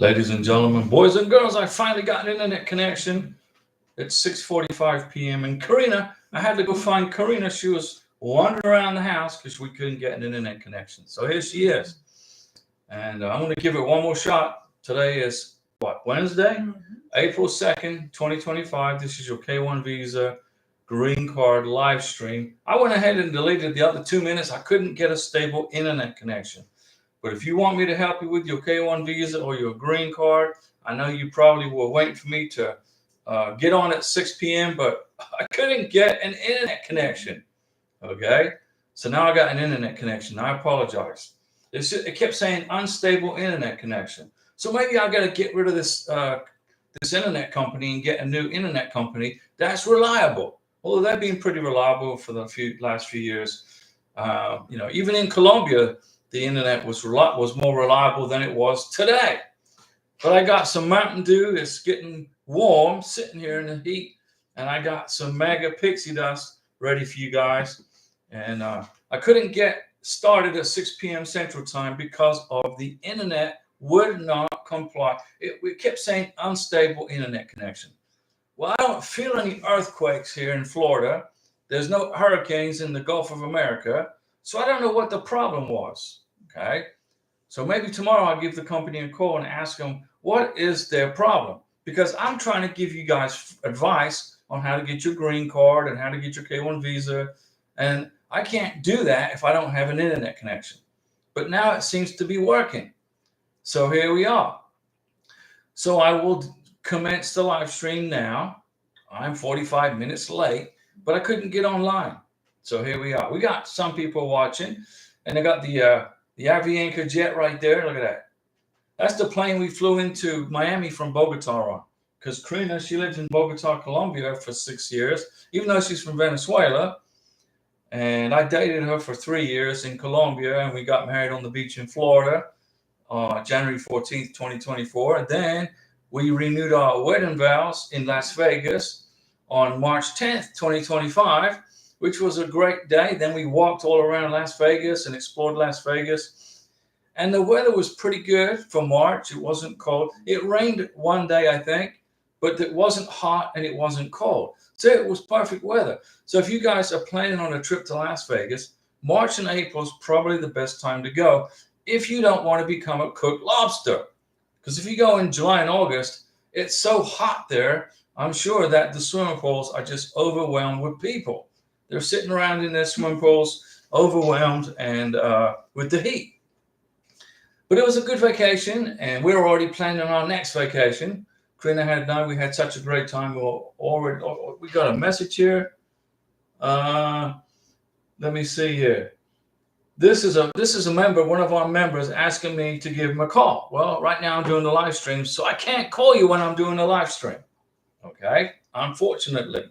Ladies and gentlemen, boys and girls, I finally got an internet connection. It's 6:45 p.m. And Karina, I had to go find Karina. She was wandering around the house because we couldn't get an internet connection. So here she is. And I'm going to give it one more shot. Today is what, Wednesday? April 2nd, 2025. This is your K1 Visa green card live stream. I went ahead and deleted the other 2 minutes. I couldn't get a stable internet connection. But if you want me to help you with your K1 visa or your green card, I know you probably were waiting for me to get on at 6 p.m., but I couldn't get an internet connection. Okay, so now I got an internet connection. I apologize. It kept saying unstable internet connection. So maybe I got to get rid of this internet company and get a new internet company that's reliable. Although they've been pretty reliable for the last few years. Even in Colombia, the internet was more reliable than it was today. But I got some Mountain Dew. It's getting warm, sitting here in the heat. And I got some Mega Pixie Dust ready for you guys. And I couldn't get started at 6 p.m. Central Time because of the internet would not comply. It kept saying unstable internet connection. Well, I don't feel any earthquakes here in Florida. There's no hurricanes in the Gulf of America. So I don't know what the problem was. Okay. So maybe tomorrow I'll give the company a call and ask them what is their problem, because I'm trying to give you guys advice on how to get your green card and how to get your K1 visa. And I can't do that if I don't have an internet connection. But now it seems to be working. So here we are. So I will commence the live stream now. I'm 45 minutes late, but I couldn't get online. So here we are. We got some people watching, and I got the Avianca jet right there. Look at that. That's the plane we flew into Miami from Bogota on. Because Karina, she lived in Bogota, Colombia for 6 years, even though she's from Venezuela. And I dated her for 3 years in Colombia, and we got married on the beach in Florida on January 14th, 2024. And then we renewed our wedding vows in Las Vegas on March 10th, 2025. Which was a great day. Then we walked all around Las Vegas and explored Las Vegas. And the weather was pretty good for March. It wasn't cold. It rained one day, I think, but it wasn't hot and it wasn't cold. So it was perfect weather. So if you guys are planning on a trip to Las Vegas, March and April is probably the best time to go if you don't want to become a cooked lobster. Because if you go in July and August, it's so hot there, I'm sure that the swimming pools are just overwhelmed with people. They're sitting around in their swimming pools, overwhelmed and with the heat. But it was a good vacation, and we're already planning our next vacation. Karina had known we had such a great time. We got a message here. Let me see here. This is a member, one of our members, asking me to give him a call. Well, right now I'm doing the live stream, so I can't call you when I'm doing the live stream. Okay, unfortunately.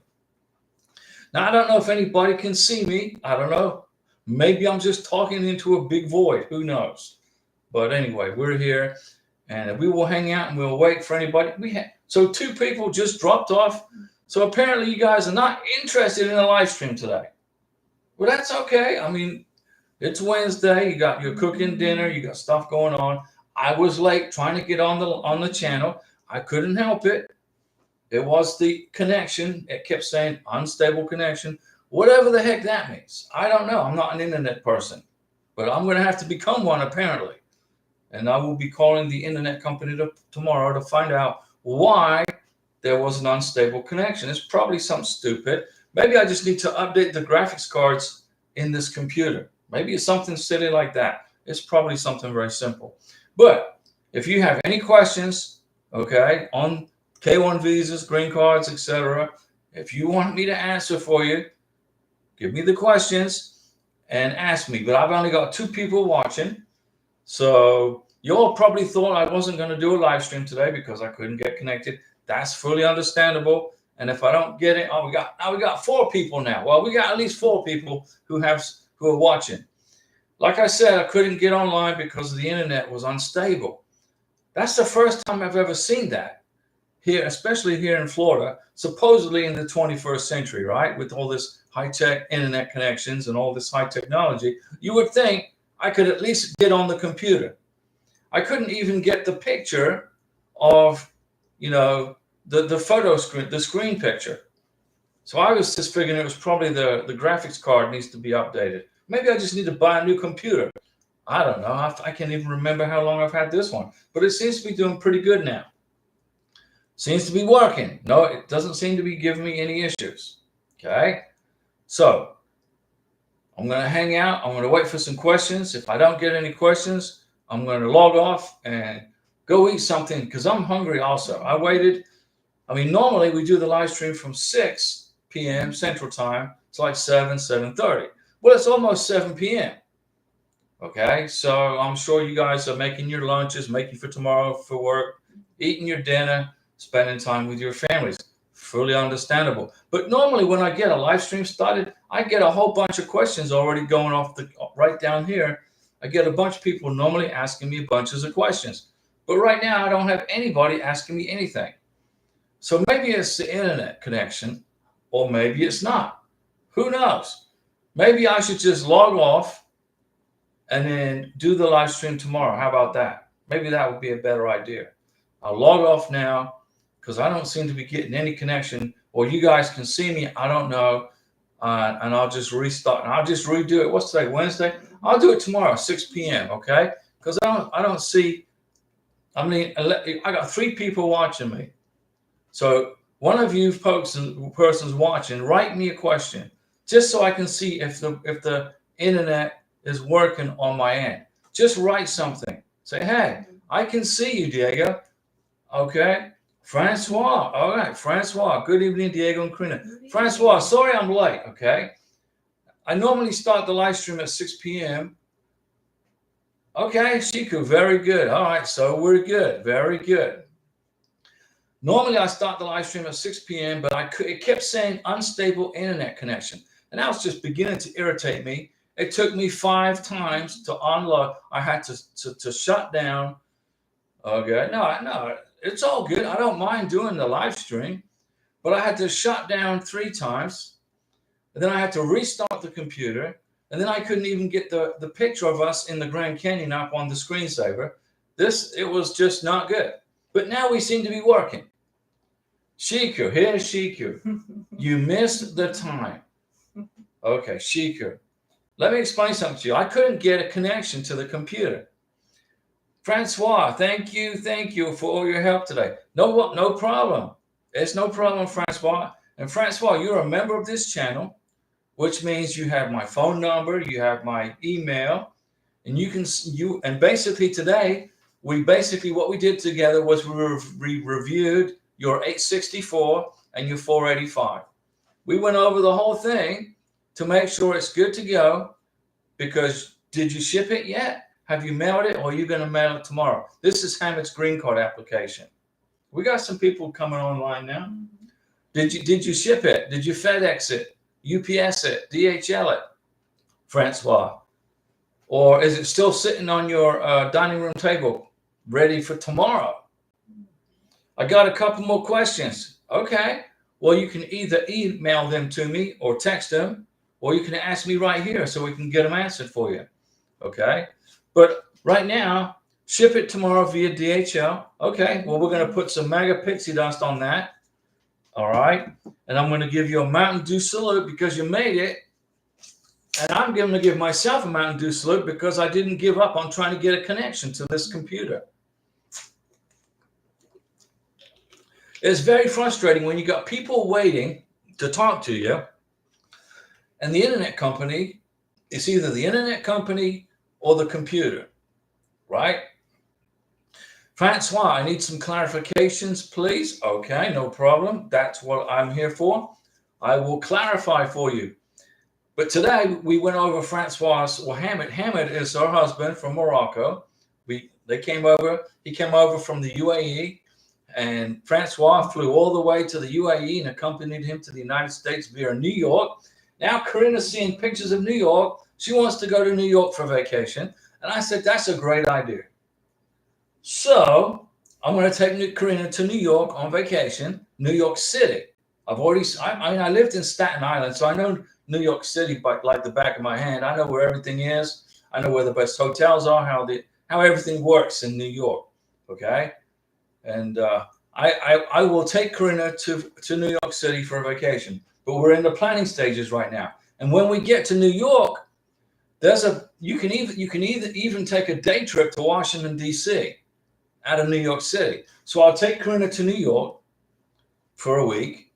Now, I don't know if anybody can see me. I don't know. Maybe I'm just talking into a big void. Who knows? But anyway, we're here, and we will hang out and we'll wait for anybody. So 2 people just dropped off. So apparently you guys are not interested in a live stream today. Well, that's okay. I mean, it's Wednesday. You got your cooking dinner. You got stuff going on. I was late trying to get on the channel. I couldn't help it. It was the connection. It kept saying unstable connection. Whatever the heck that means. I don't know. I'm not an internet person. But I'm going to have to become one, apparently. And I will be calling the internet company tomorrow to find out why there was an unstable connection. It's probably something stupid. Maybe I just need to update the graphics cards in this computer. Maybe it's something silly like that. It's probably something very simple. But if you have any questions, okay, on K1 visas, green cards, etc. If you want me to answer for you, give me the questions and ask me. But I've only got 2 people watching. So you all probably thought I wasn't going to do a live stream today because I couldn't get connected. That's fully understandable. And if I don't get it, we got 4 people now. Well, we got at least 4 people who are watching. Like I said, I couldn't get online because the internet was unstable. That's the first time I've ever seen that. Here, especially here in Florida, supposedly in the 21st century, right? With all this high-tech internet connections and all this high technology, you would think I could at least get on the computer. I couldn't even get the picture of, the photo screen, the screen picture. So I was just figuring it was probably the graphics card needs to be updated. Maybe I just need to buy a new computer. I don't know. I can't even remember how long I've had this one, but it seems to be doing pretty good now. Seems to be working. No, it doesn't seem to be giving me any issues. Okay. So I'm going to hang out. I'm going to wait for some questions. If I don't get any questions, I'm going to log off and go eat something because I'm hungry also. I waited. I mean, normally we do the live stream from 6 p.m. Central Time to like 7:30. Well, it's almost 7 p.m. Okay, so I'm sure you guys are making your lunches, making for tomorrow for work, eating your dinner, spending time with your families. Fully understandable. But normally when I get a live stream started, I get a whole bunch of questions already going off right down here. I get a bunch of people normally asking me bunches of questions. But right now I don't have anybody asking me anything. So maybe it's the internet connection, or maybe it's not. Who knows? Maybe I should just log off and then do the live stream tomorrow. How about that? Maybe that would be a better idea. I'll log off now because I don't seem to be getting any connection, or you guys can see me. I don't know. And I'll just restart and I'll just redo it. What's today? Wednesday? I'll do it tomorrow, 6 p.m. Okay? Because I don't see. I mean, I got 3 people watching me. So one of you folks and persons watching, write me a question just so I can see if the internet is working on my end. Just write something. Say, hey, I can see you, Diego. Okay. Francois. All right. Francois. Good evening, Diego and Karina. Francois, sorry I'm late. Okay. I normally start the live stream at 6 p.m. Okay, Shiku, very good. All right, so we're good. Very good. Normally, I start the live stream at 6 p.m., but it kept saying unstable internet connection. And that was just beginning to irritate me. It took me 5 times to unlock. I had to shut down. Okay, no, it's all good. I don't mind doing the live stream, but I had to shut down 3 times. And then I had to restart the computer. And then I couldn't even get the picture of us in the Grand Canyon up on the screensaver. It was just not good. But now we seem to be working. Shiku, here's Shiku. You missed the time. Okay, Shiku. Let me explain something to you. I couldn't get a connection to the computer. Francois, thank you for all your help today. No problem. It's no problem, Francois. And Francois, you're a member of this channel, which means you have my phone number, you have my email, and and basically today, what we did together was we reviewed your 864 and your 485. We went over the whole thing to make sure it's good to go, because did you ship it yet? Have you mailed it, or are you going to mail it tomorrow? This is Hamid's green card application. We got some people coming online now. Did you ship it? Did you FedEx it? UPS it? DHL it? Francois? Or is it still sitting on your dining room table ready for tomorrow? I got a couple more questions. Okay. Well, you can either email them to me or text them, or you can ask me right here so we can get them answered for you. Okay. But right now, ship it tomorrow via DHL. Okay. Well, we're going to put some mega pixie dust on that. All right. And I'm going to give you a Mountain Dew salute because you made it. And I'm going to give myself a Mountain Dew salute because I didn't give up on trying to get a connection to this computer. It's very frustrating when you got people waiting to talk to you, and the internet company, it's either the internet company or the computer, right? Francois, I need some clarifications, please. Okay, no problem. That's what I'm here for. I will clarify for you. But today we went over Francois, or Hamid. Hamid is her husband from Morocco. They came over. He came over from the UAE. And Francois flew all the way to the UAE and accompanied him to the United States via New York. Now Karina's seeing pictures of New York. She wants to go to New York for vacation. And I said, that's a great idea. So I'm going to take Karina to New York on vacation, New York City. I lived in Staten Island, so I know New York City like the back of my hand. I know where everything is. I know where the best hotels are, how everything works in New York. Okay. And I will take Karina to New York City for a vacation, but we're in the planning stages right now. And when we get to New York, you can even take a day trip to Washington D.C. out of New York City. So I'll take Karina to New York for a week,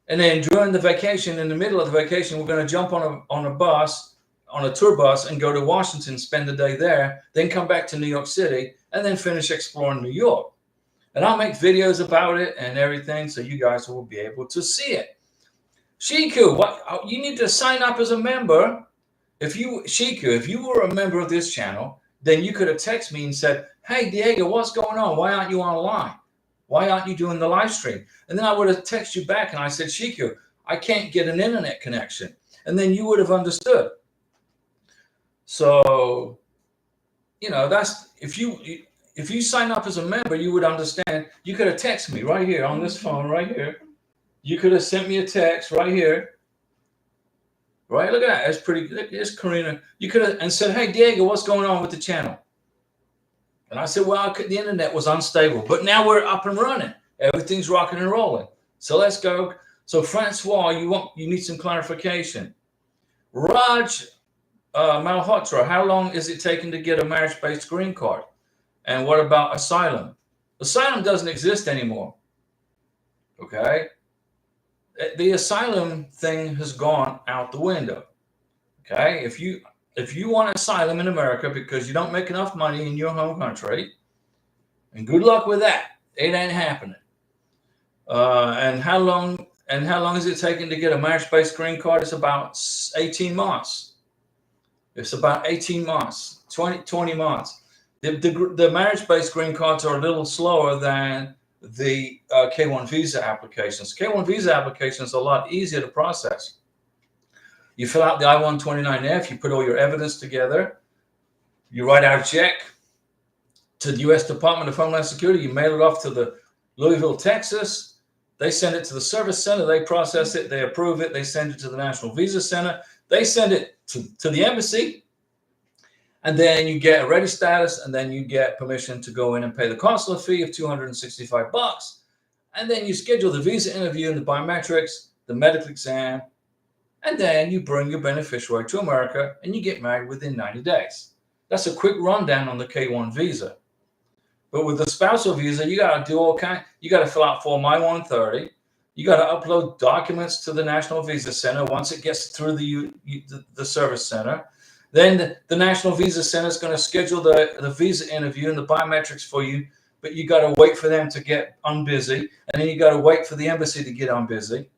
and then during the vacation, in the middle of the vacation, we're going to jump on a tour bus, and go to Washington, spend the day there, then come back to New York City, and then finish exploring New York. And I'll make videos about it and everything, so you guys will be able to see it. Shiku, you need to sign up as a member. Shiku, if you were a member of this channel, then you could have texted me and said, "Hey Diego, what's going on? Why aren't you online? Why aren't you doing the live stream?" And then I would have texted you back and I said, "Shiku, I can't get an internet connection." And then you would have understood. So, that's if you sign up as a member, you would understand. You could have texted me right here on this phone right here. You could have sent me a text right here. Right? Look at that. It's pretty good. It's Karina. You could have and said, "Hey, Diego, what's going on with the channel?" And I said, "Well, the internet was unstable, but now we're up and running. Everything's rocking and rolling. So let's go." So Francois, you need some clarification. Raj Malhotra, how long is it taking to get a marriage-based green card? And what about asylum? Asylum doesn't exist anymore. Okay? The asylum thing has gone out the window. Okay? If you want asylum in America because you don't make enough money in your home country, and good luck with that. It ain't happening. And how long is it taking to get a marriage-based green card? It's about 18 months. It's about 18 months, 20 months. The marriage-based green cards are a little slower than the K-1 visa applications. K-1 visa applications are a lot easier to process. You fill out the I-129F, you put all your evidence together, you write out a check to the U.S. Department of Homeland Security, you mail it off to the Louisville, Texas. They send it to the service center, they process it, they approve it, they send it to the National Visa Center, they send it to the embassy, and then you get a ready status, and then you get permission to go in and pay the consular fee of $265. And then you schedule the visa interview and the biometrics, the medical exam, and then you bring your beneficiary to America and you get married within 90 days. That's a quick rundown on the K-1 visa. But with the spousal visa, you got to do you got to fill out Form I-130. You got to upload documents to the National Visa Center once it gets through the service center. Then the National Visa Center is going to schedule the visa interview and the biometrics for you, but you got to wait for them to get unbusy, and then you got to wait for the embassy to get unbusy.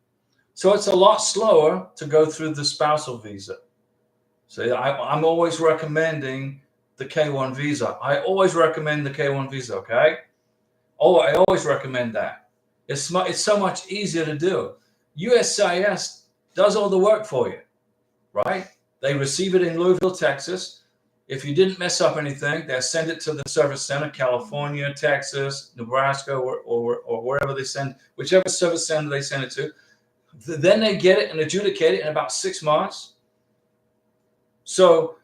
So it's a lot slower to go through the spousal visa. So I'm always recommending the K-1 visa. I always recommend the K-1 visa, okay? Oh, I always recommend that. It's so much easier to do. USCIS does all the work for you, right? They receive it in Louisville, Texas. If you didn't mess up anything, they'll send it to the service center, California, Texas, Nebraska, or wherever they send, whichever service center they send it to. Then they get it and adjudicate it in about 6 months. So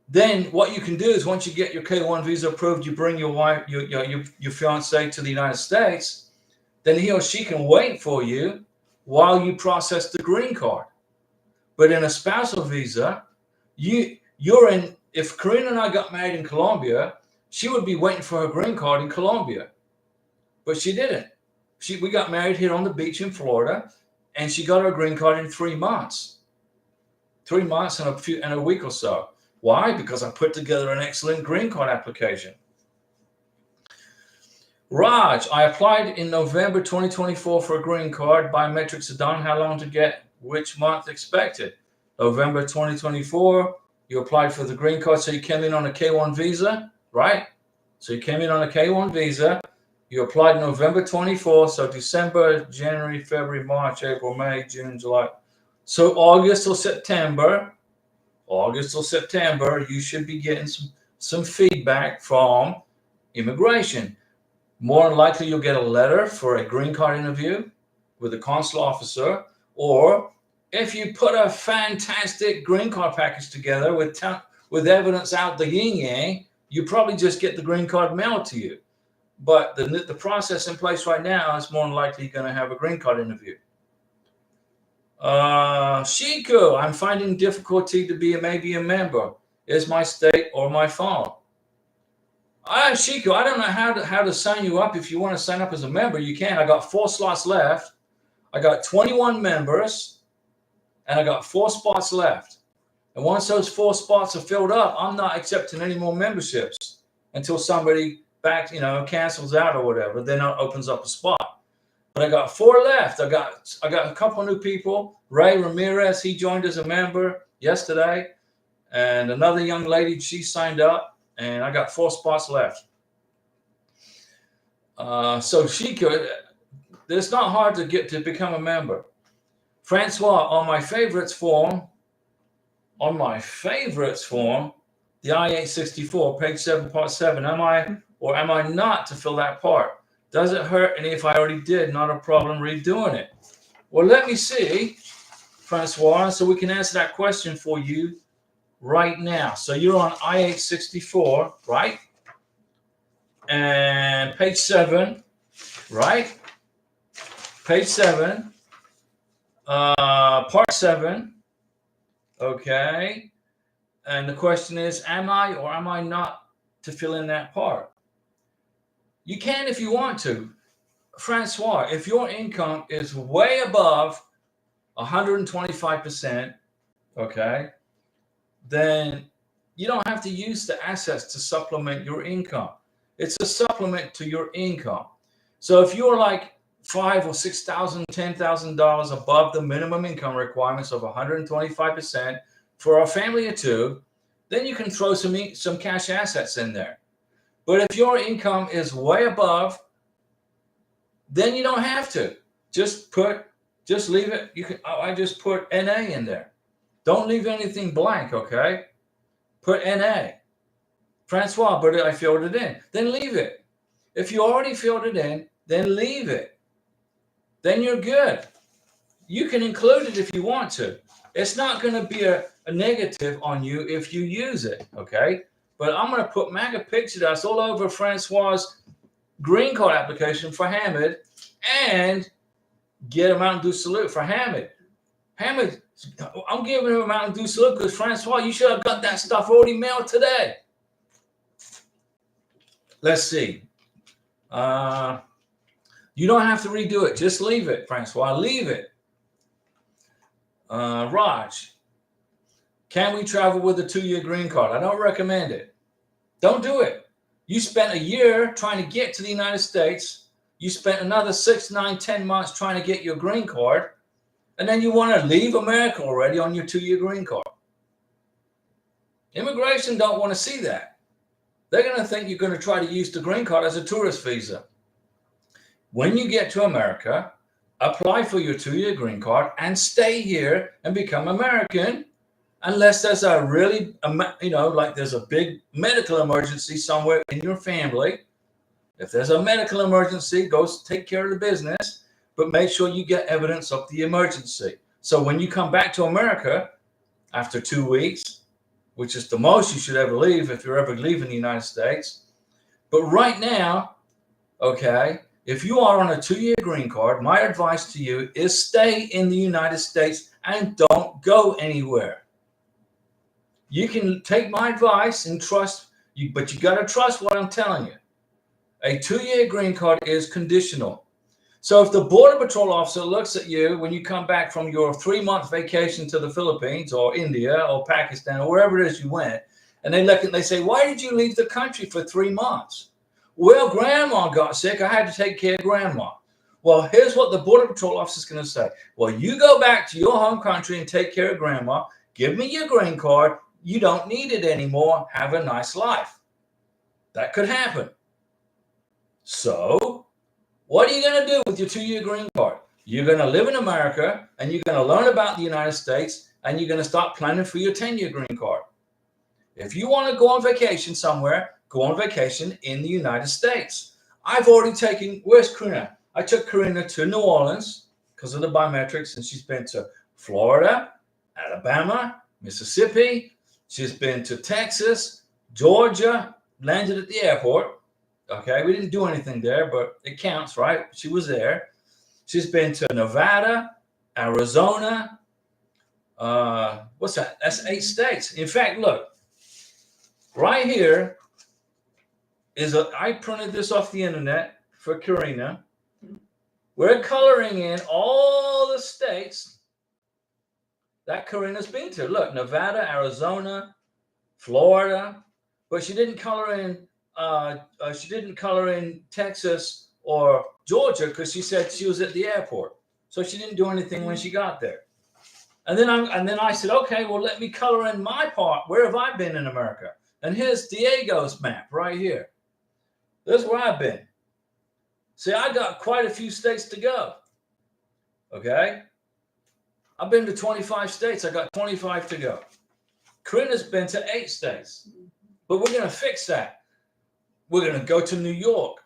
then what you can do is once you get your K-1 visa approved, you bring your wife, your fiance to the United States, then he or she can wait for you while you process the green card. But in a spousal visa, if Karina and I got married in Colombia, she would be waiting for her green card in Colombia. But she didn't. We got married here on the beach in Florida, and she got her green card in 3 months. 3 months and a week or so. Why? Because I put together an excellent green card application. Raj, I applied in November 2024 for a green card. Biometrics are done. How long to get? Which month expected? November 2024. You applied for the green card, so you came in on a K-1 visa, right? So you came in on a K-1 visa. You applied November 24, so December, January, February, March, April, May, June, July. So August or September, you should be getting some feedback from immigration. More than likely, you'll get a letter for a green card interview with a consular officer, or if you put a fantastic green card package together with evidence out the yin yang, you probably just get the green card mailed to you. But the process in place right now is more than likely going to have a green card interview. Shiku, I'm finding difficulty to be maybe a member. Is my state or my phone? Shiku, I don't know how to sign you up. If you want to sign up as a member, you can. I got 4 slots left. I got 21 members, and I got 4 spots left. And once those 4 spots are filled up, I'm not accepting any more memberships until somebody cancels out or whatever. Then it opens up a spot. But I got 4 left. I got a couple of new people. Ray Ramirez, he joined as a member yesterday, and another young lady, she signed up, and I got 4 spots left. So she could. It's not hard to become a member. Francois, on my favorites form, the I-864, page 7, part 7, am I or am I not to fill that part? Does it hurt? And if I already did, not a problem redoing it. Well, let me see, Francois, so we can answer that question for you right now. So you're on I-864, right? And page 7, right? Page 7, part 7, okay? And the question is, am I or am I not to fill in that part? You can if you want to. Francois, if your income is way above 125%, okay, then you don't have to use the assets to supplement your income. It's a supplement to your income. So if you're like $5,000 or $6,000, $10,000 above the minimum income requirements of 125% for a family of 2, then you can throw some cash assets in there. But if your income is way above, then you don't have to. Just leave it. I just put NA in there. Don't leave anything blank, okay? Put NA. Francois, but I filled it in. Then leave it. If you already filled it in, then leave it. Then you're good. You can include it if you want to. It's not going to be a negative on you if you use it, okay? But I'm going to put MAGA picture dust all over Francois' green card application for Hamid and get a Mountain Dew salute for Hamid. Hamid, I'm giving him a Mountain Dew salute because Francois, you should have got that stuff already mailed today. Let's see. You don't have to redo it. Just leave it, Francois. Leave it. Raj, can we travel with a 2-year green card? I don't recommend it. Don't do it. You spent a year trying to get to the United States. You spent another 6, 9, 10 months trying to get your green card. And then you want to leave America already on your 2-year green card. Immigration don't want to see that. They're going to think you're going to try to use the green card as a tourist visa. When you get to America, apply for your 2-year green card and stay here and become American, unless there's a really, like there's a big medical emergency somewhere in your family. If there's a medical emergency, go take care of the business, but make sure you get evidence of the emergency. So when you come back to America after 2 weeks, which is the most you should ever leave if you're ever leaving the United States. But right now, okay, if you are on a 2-year green card, my advice to you is stay in the United States and don't go anywhere. You can take my advice and trust, but you got to trust what I'm telling you. A 2-year green card is conditional. So if the Border Patrol officer looks at you when you come back from your 3-month vacation to the Philippines or India or Pakistan or wherever it is you went, and they look and they say, why did you leave the country for 3 months? Well, grandma got sick. I had to take care of grandma. Well, here's what the Border Patrol officer is going to say. Well, you go back to your home country and take care of grandma. Give me your green card. You don't need it anymore. Have a nice life. That could happen. So what are you going to do with your 2-year green card? You're going to live in America and you're going to learn about the United States and you're going to start planning for your 10-year green card. If you want to go on vacation somewhere, go on vacation in the United States. I've already taken, where's Karina? I took Karina to New Orleans because of the biometrics, and she's been to Florida, Alabama, Mississippi. She's been to Texas, Georgia, landed at the airport. Okay, we didn't do anything there, but it counts, right? She was there. She's been to Nevada, Arizona. What's that? That's 8 states. In fact, look, right here I printed this off the internet for Karina. We're coloring in all the states that Karina's been to. Look, Nevada, Arizona, Florida, but she didn't color in Texas or Georgia because she said she was at the airport, so she didn't do anything when she got there. And then I said, okay, well, let me color in my part. Where have I been in America? And here's Diego's map right here. This is where I've been. See, I got quite a few states to go. Okay, I've been to 25 states. I got 25 to go. Karina's been to 8 states. But we're going to fix that. We're going to go to New York,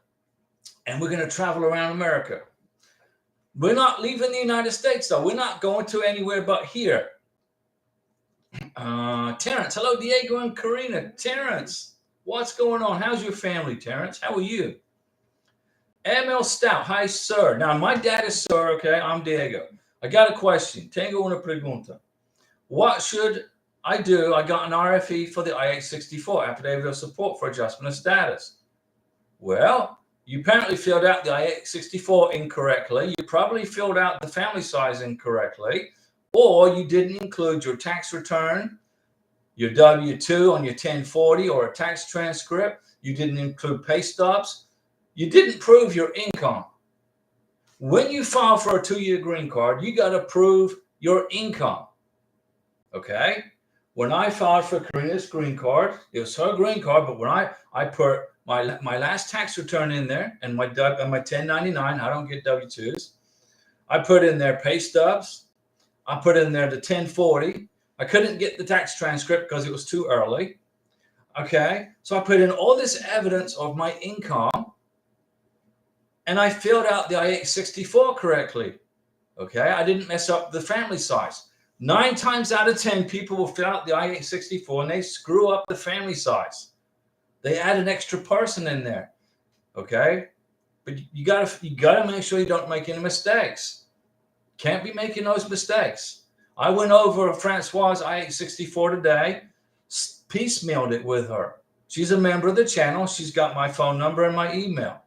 and we're going to travel around America. We're not leaving the United States, though. We're not going to anywhere but here. Terrence, hello, Diego and Karina. Terrence, what's going on? How's your family, Terrence? How are you? ML Stout, hi, sir. Now, my dad is sir, okay? I'm Diego. I got a question. Tengo una pregunta. What should I do? I got an RFE for the I-864, Affidavit of Support for Adjustment of Status. Well, you apparently filled out the I-864 incorrectly. You probably filled out the family size incorrectly, or you didn't include your tax return, your W-2 on your 1040 or a tax transcript. You didn't include pay stubs. You didn't prove your income. When you file for a 2-year green card, you got to prove your income. Okay? When I filed for Karina's green card, it was her green card, but when I put my last tax return in there and my 1099, I don't get W-2s. I put in there pay stubs. I put in there the 1040. I couldn't get the tax transcript because it was too early. Okay? So I put in all this evidence of my income, and I filled out the I-864 correctly. Okay? I didn't mess up the family size. 9 times out of 10, people will fill out the I-864 and they screw up the family size. They add an extra person in there. Okay? But you gotta make sure you don't make any mistakes. Can't be making those mistakes. I went over Francois' I-864 today, piecemealed it with her. She's a member of the channel. She's got my phone number and my email.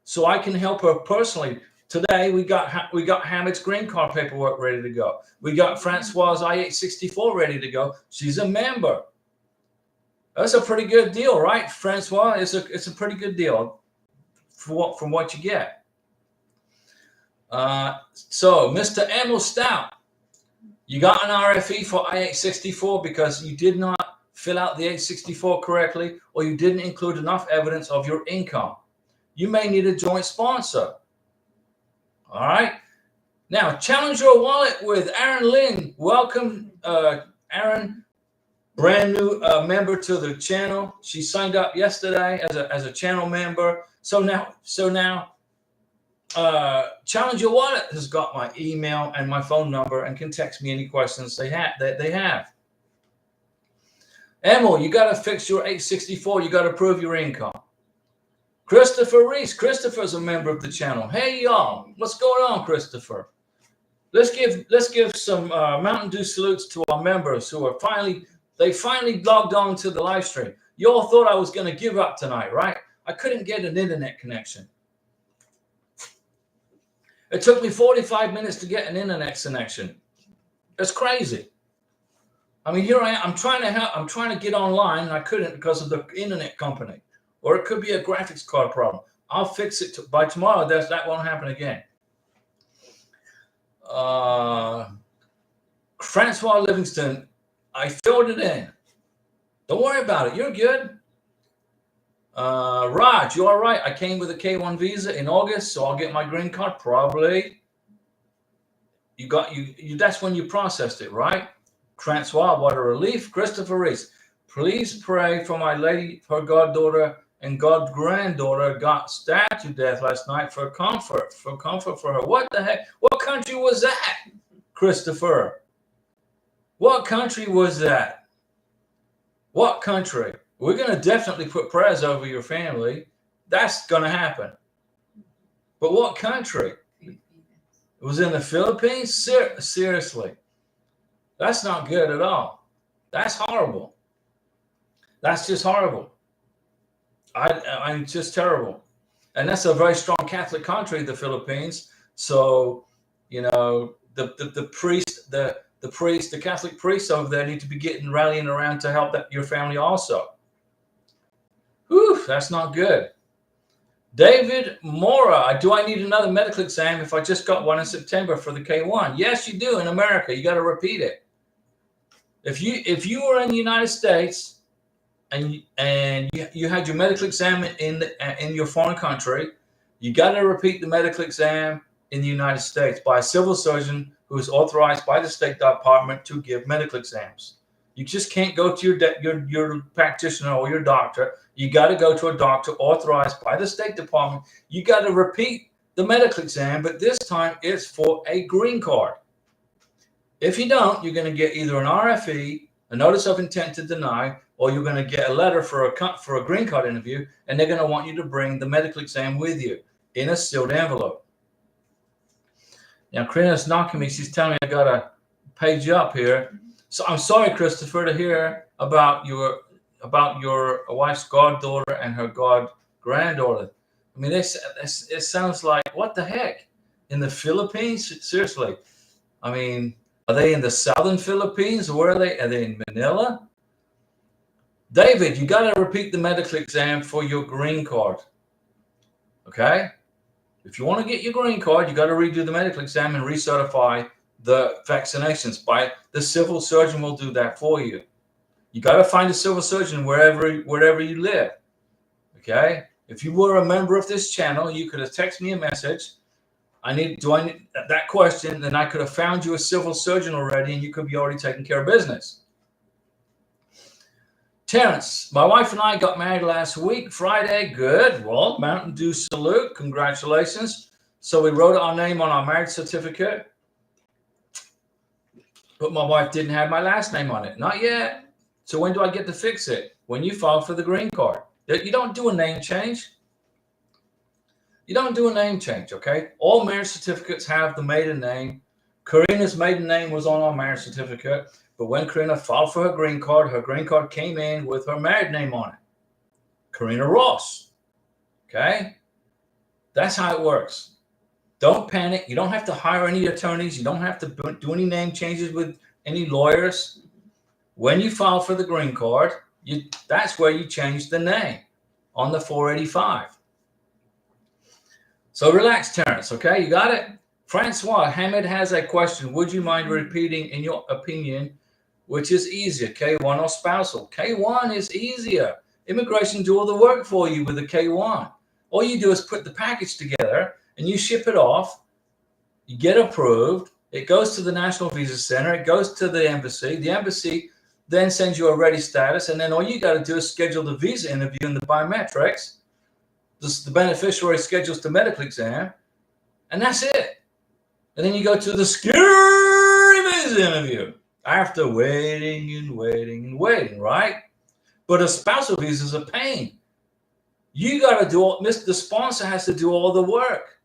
So I can help her personally. Today, we got Hamid's green card paperwork ready to go. We got Francois' I-864 ready to go. She's a member. That's a pretty good deal, right, Francois? It's a pretty good deal from what you get. So, Mr. Emil Stout, you got an RFE for I-864 because you did not fill out the 864 correctly, or you didn't include enough evidence of your income. You may need a joint sponsor. All right. Now, challenge your wallet with Aaron Lynn. Welcome, Aaron, brand new member to the channel. She signed up yesterday as a channel member. So now, Challenge Your Wallet has got my email and my phone number and can text me any questions they have. Emil, you got to fix your 864. You got to prove your income. Christopher Reese. Christopher's a member of the channel. Hey, y'all. What's going on, Christopher? Let's give some Mountain Dew salutes to our members who are finally logged on to the live stream. You all thought I was going to give up tonight, right? I couldn't get an internet connection. It took me 45 minutes to get an internet connection. That's crazy. I mean, here I am. I'm trying to get online, and I couldn't because of the internet company. Or it could be a graphics card problem. I'll fix it by tomorrow. That won't happen again. Francois Livingston, I filled it in. Don't worry about it. You're good. Raj, you all right? I came with a K1 visa in August, so I'll get my green card probably. That's when you processed it, right? Francois, what a relief. Christopher Reese, please pray for my lady, her goddaughter and god granddaughter got stabbed to death last night for comfort for her. What the heck? What country was that, Christopher? What country was that? What country? We're going to definitely put prayers over your family. That's going to happen. But what country? It was in the Philippines? Seriously. That's not good at all. That's horrible. That's just horrible. I'm just terrible. And that's a very strong Catholic country, the Philippines. So, you know, the Catholic priests over there need to be rallying around to help your family also. Whew, that's not good. David Mora, do I need another medical exam if I just got one in September for the K1? Yes, you do in America. You got to repeat it. If you were in the United States and you had your medical exam in your foreign country, you got to repeat the medical exam in the United States by a civil surgeon who is authorized by the State Department to give medical exams. You just can't go to your practitioner or your doctor. You got to go to a doctor authorized by the State Department. You got to repeat the medical exam, but this time it's for a green card. If you don't, you're going to get either an RFE, a notice of intent to deny, or you're going to get a letter for a green card interview, and they're going to want you to bring the medical exam with you in a sealed envelope. Now, Karina's knocking me. She's telling me I got to page up here. So I'm sorry, Christopher, to hear about your wife's goddaughter and her granddaughter. I mean, it sounds like, what the heck? In the Philippines? Seriously. I mean, are they in the southern Philippines? Or where are they? Are they in Manila? David, you got to repeat the medical exam for your green card. Okay? If you want to get your green card, you got to redo the medical exam and recertify the vaccinations. The civil surgeon will do that for you. You got to find a civil surgeon wherever you live. Okay? If you were a member of this channel, you could have texted me a message. Do I need that question? Then I could have found you a civil surgeon already, and you could be already taking care of business. Terrence, my wife and I got married last week, Friday. Good. Well, Mountain Dew salute. Congratulations. So we wrote our name on our marriage certificate, but my wife didn't have my last name on it. Not yet. So when do I get to fix it? When you file for the green card. You don't do a name change. You don't do a name change, okay? All marriage certificates have the maiden name. Karina's maiden name was on our marriage certificate, but when Karina filed for her green card came in with her married name on it. Karina Ross, okay? That's how it works. Don't panic. You don't have to hire any attorneys. You don't have to do any name changes with any lawyers. When you file for the green card, that's where you change the name on the 485. So relax, Terrence, okay? You got it? Francois, Hamid has a question. Would you mind repeating, in your opinion, which is easier, K1 or spousal? K1 is easier. Immigration do all the work for you with the K1. All you do is put the package together and you ship it off. You get approved. It goes to the National Visa Center. It goes to the embassy. The embassy then sends you a ready status, and then all you got to do is schedule the visa interview and the biometrics. The beneficiary schedules the medical exam, and that's it. And then you go to the security visa interview after waiting and waiting and waiting, right? But a spousal visa is a pain. You got to do the sponsor has to do all the work,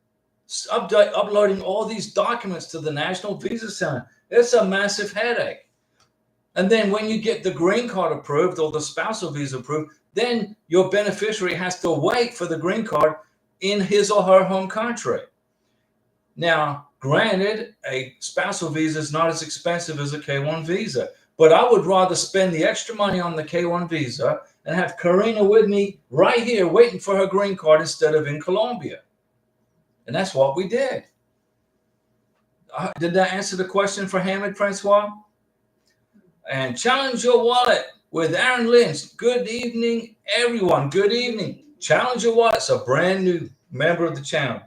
uploading all these documents to the National Visa Center. It's a massive headache. And then when you get the green card approved or the spousal visa approved, then your beneficiary has to wait for the green card in his or her home country. Now, granted, a spousal visa is not as expensive as a K1 visa, but I would rather spend the extra money on the K1 visa and have Karina with me right here waiting for her green card instead of in Colombia. And that's what we did. Did that answer the question for Hamid, Francois? And Challenge Your Wallet with Aaron Lynch. Good evening, everyone. Good evening. Challenge Your Wallet's a brand new member of the channel.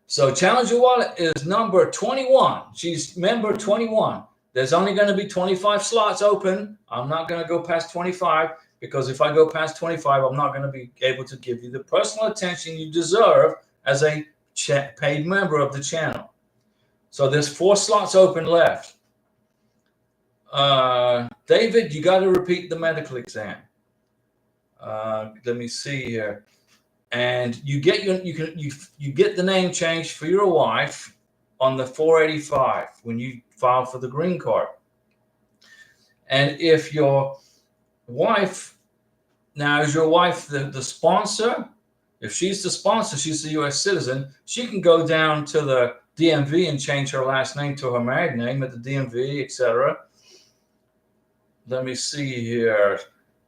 So Challenge Your Wallet is number 21. She's member 21. There's only going to be 25 slots open. I'm not going to go past 25 because if I go past 25, I'm not going to be able to give you the personal attention you deserve as a paid member of the channel. So there's 4 slots open left. David, you got to repeat the medical exam. Let me see here. and you get you get the name changed for your wife on the 485 when you file for the green card. And if your wife, now is your wife the sponsor? If she's the sponsor, she's a U.S. citizen, she can go down to the DMV and change her last name to her married name at the DMV, etc. Let me see here.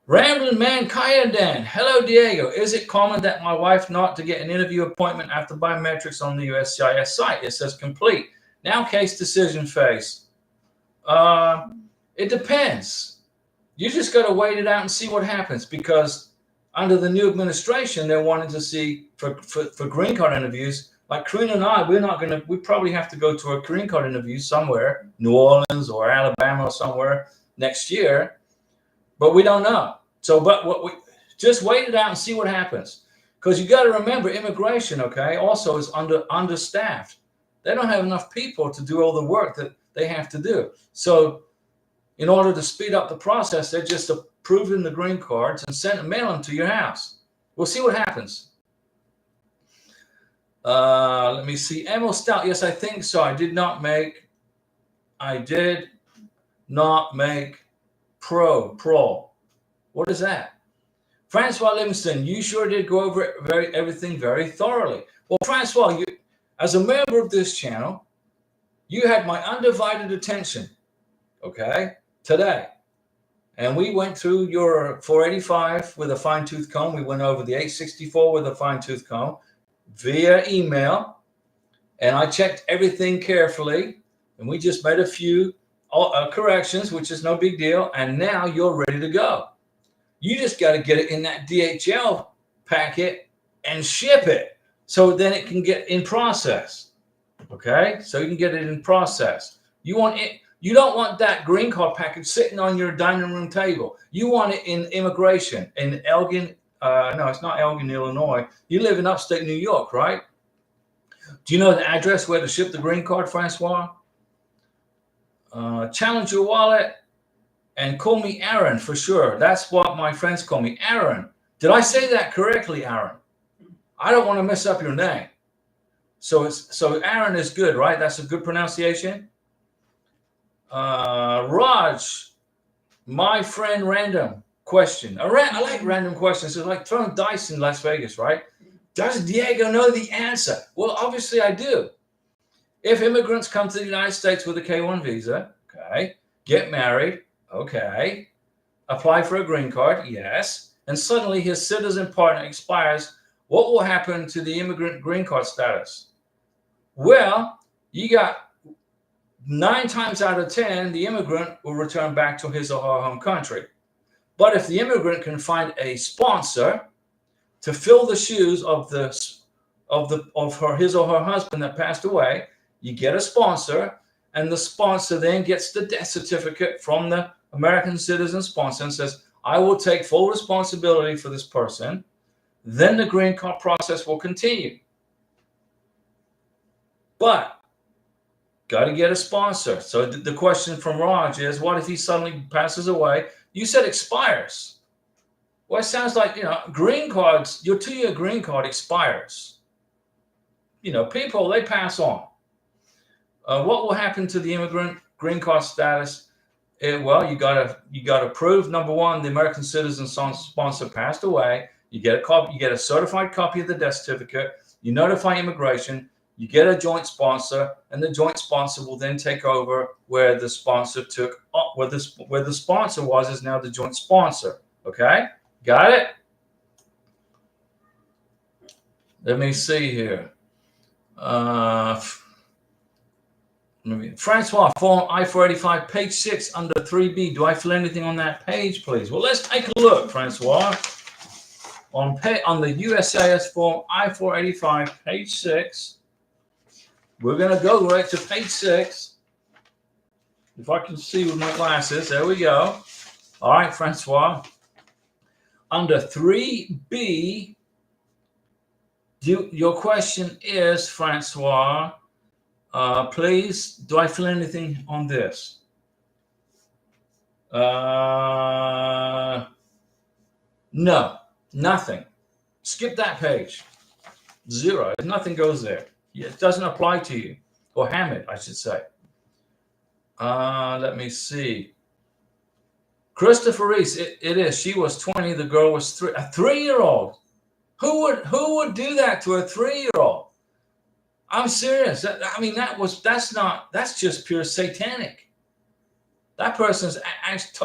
Rambling Man Kayadan. Hello, Diego. Is it common that my wife not to get an interview appointment after biometrics on the USCIS site? It says complete. Now case decision phase. It depends. You just got to wait it out and see what happens, because under the new administration, they're wanting to see for green card interviews. Like Karina and I, we probably have to go to a green card interview somewhere, New Orleans or Alabama or somewhere next year, but we don't know. So, but what we just wait it out and see what happens, because you got to remember, immigration, okay, also is understaffed. They don't have enough people to do all the work that they have to do. So, in order to speed up the process, they're just approving the green cards and mail them to your house. We'll see what happens. Let me see. Emil Stout. Yes, I think so. I did not make pro. What is that? Francois Livingston, you sure did go over everything very thoroughly. Well, Francois, you, as a member of this channel, you had my undivided attention, okay, today. And we went through your 485 with a fine-tooth comb. We went over the 864 with a fine-tooth comb via email. And I checked everything carefully. And we just made a few corrections, which is no big deal. And now you're ready to go. You just got to get it in that DHL packet and ship it, so then it can get in process. Okay? So you can get it in process. You want it. You don't want that green card package sitting on your dining room table. You want it in immigration in Elgin. No, it's not Elgin, Illinois. You live in upstate New York, right? Do you know the address where to ship the green card, Francois? Challenge your wallet and call me Aaron for sure. That's what my friends call me, Aaron. Did I say that correctly, Aaron? I don't want to mess up your name. So Aaron is good, right? That's a good pronunciation. Raj, my friend, random question. I like random questions. It's like throwing dice in Las Vegas, right? Does Diego know the answer? Well, obviously I do. If immigrants come to the United States with a K-1 visa, okay, get married, okay, apply for a green card, yes, and suddenly his citizen partner expires, what will happen to the immigrant green card status? Well, you got 9 times out of 10, the immigrant will return back to his or her home country. But if the immigrant can find a sponsor to fill the shoes of his or her husband that passed away, you get a sponsor, and the sponsor then gets the death certificate from the American citizen sponsor and says, I will take full responsibility for this person. Then the green card process will continue. But got to get a sponsor. So the question from Raj is, what if he suddenly passes away? You said expires. Well, it sounds like, green cards, your 2-year green card expires. People, they pass on. What will happen to the immigrant green card status? Well, you got to prove, number one, the American citizen sponsor passed away. You get a copy, you get a certified copy of the death certificate. You notify immigration. You get a joint sponsor, and the joint sponsor will then take over where the sponsor took where the sponsor was is now the joint sponsor. Okay, got it? Let me see here. Francois, form I-485, page 6 under 3B. Do I fill anything on that page, please? Well, let's take a look, Francois. On the USCIS form I-485, page 6. We're going to go right to page 6. If I can see with my glasses, there we go. All right, Francois. Under 3B, your question is, Francois, please, do I fill anything on this? No, nothing. Skip that page. Zero. Nothing goes there. It doesn't apply to you. Or Hamid, I should say. Let me see. Christopher Reese, it is. She was 20. The girl was 3. A 3-year-old. Who would do that to a 3-year-old? I'm serious. I mean, that's just pure satanic. That person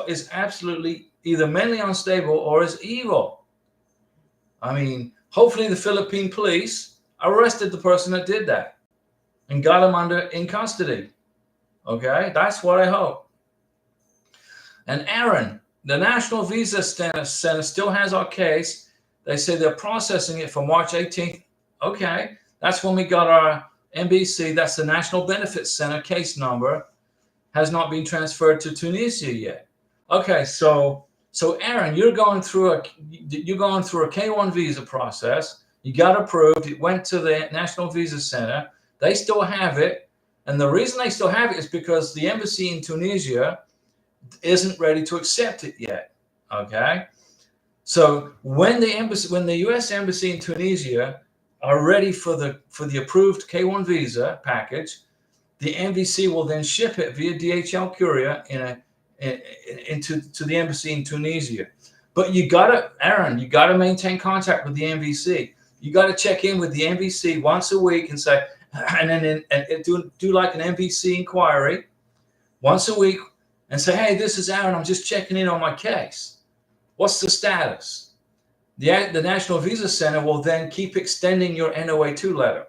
is absolutely either mentally unstable or is evil. I mean, hopefully the Philippine police arrested the person that did that and got him in custody. Okay, that's what I hope. And Aaron, the National Visa Center still has our case. They say they're processing it for March 18th. Okay, that's when we got our NBC. That's the National Benefits Center case number. Has not been transferred to Tunisia yet. Okay, so Aaron, you're going through a K1 visa process. You got approved. It went to the National Visa Center. They still have it, and the reason they still have it is because the embassy in Tunisia isn't ready to accept it yet. Okay, so when the U.S. embassy in Tunisia are ready for the approved K1 visa package, the NVC will then ship it via DHL courier to the embassy in Tunisia. But Aaron, you gotta maintain contact with the NVC. You gotta check in with the NVC once a week and say, and do like an NVC inquiry once a week and say, hey, this is Aaron. I'm just checking in on my case. What's the status? The National Visa Center will then keep extending your NOA2 letter.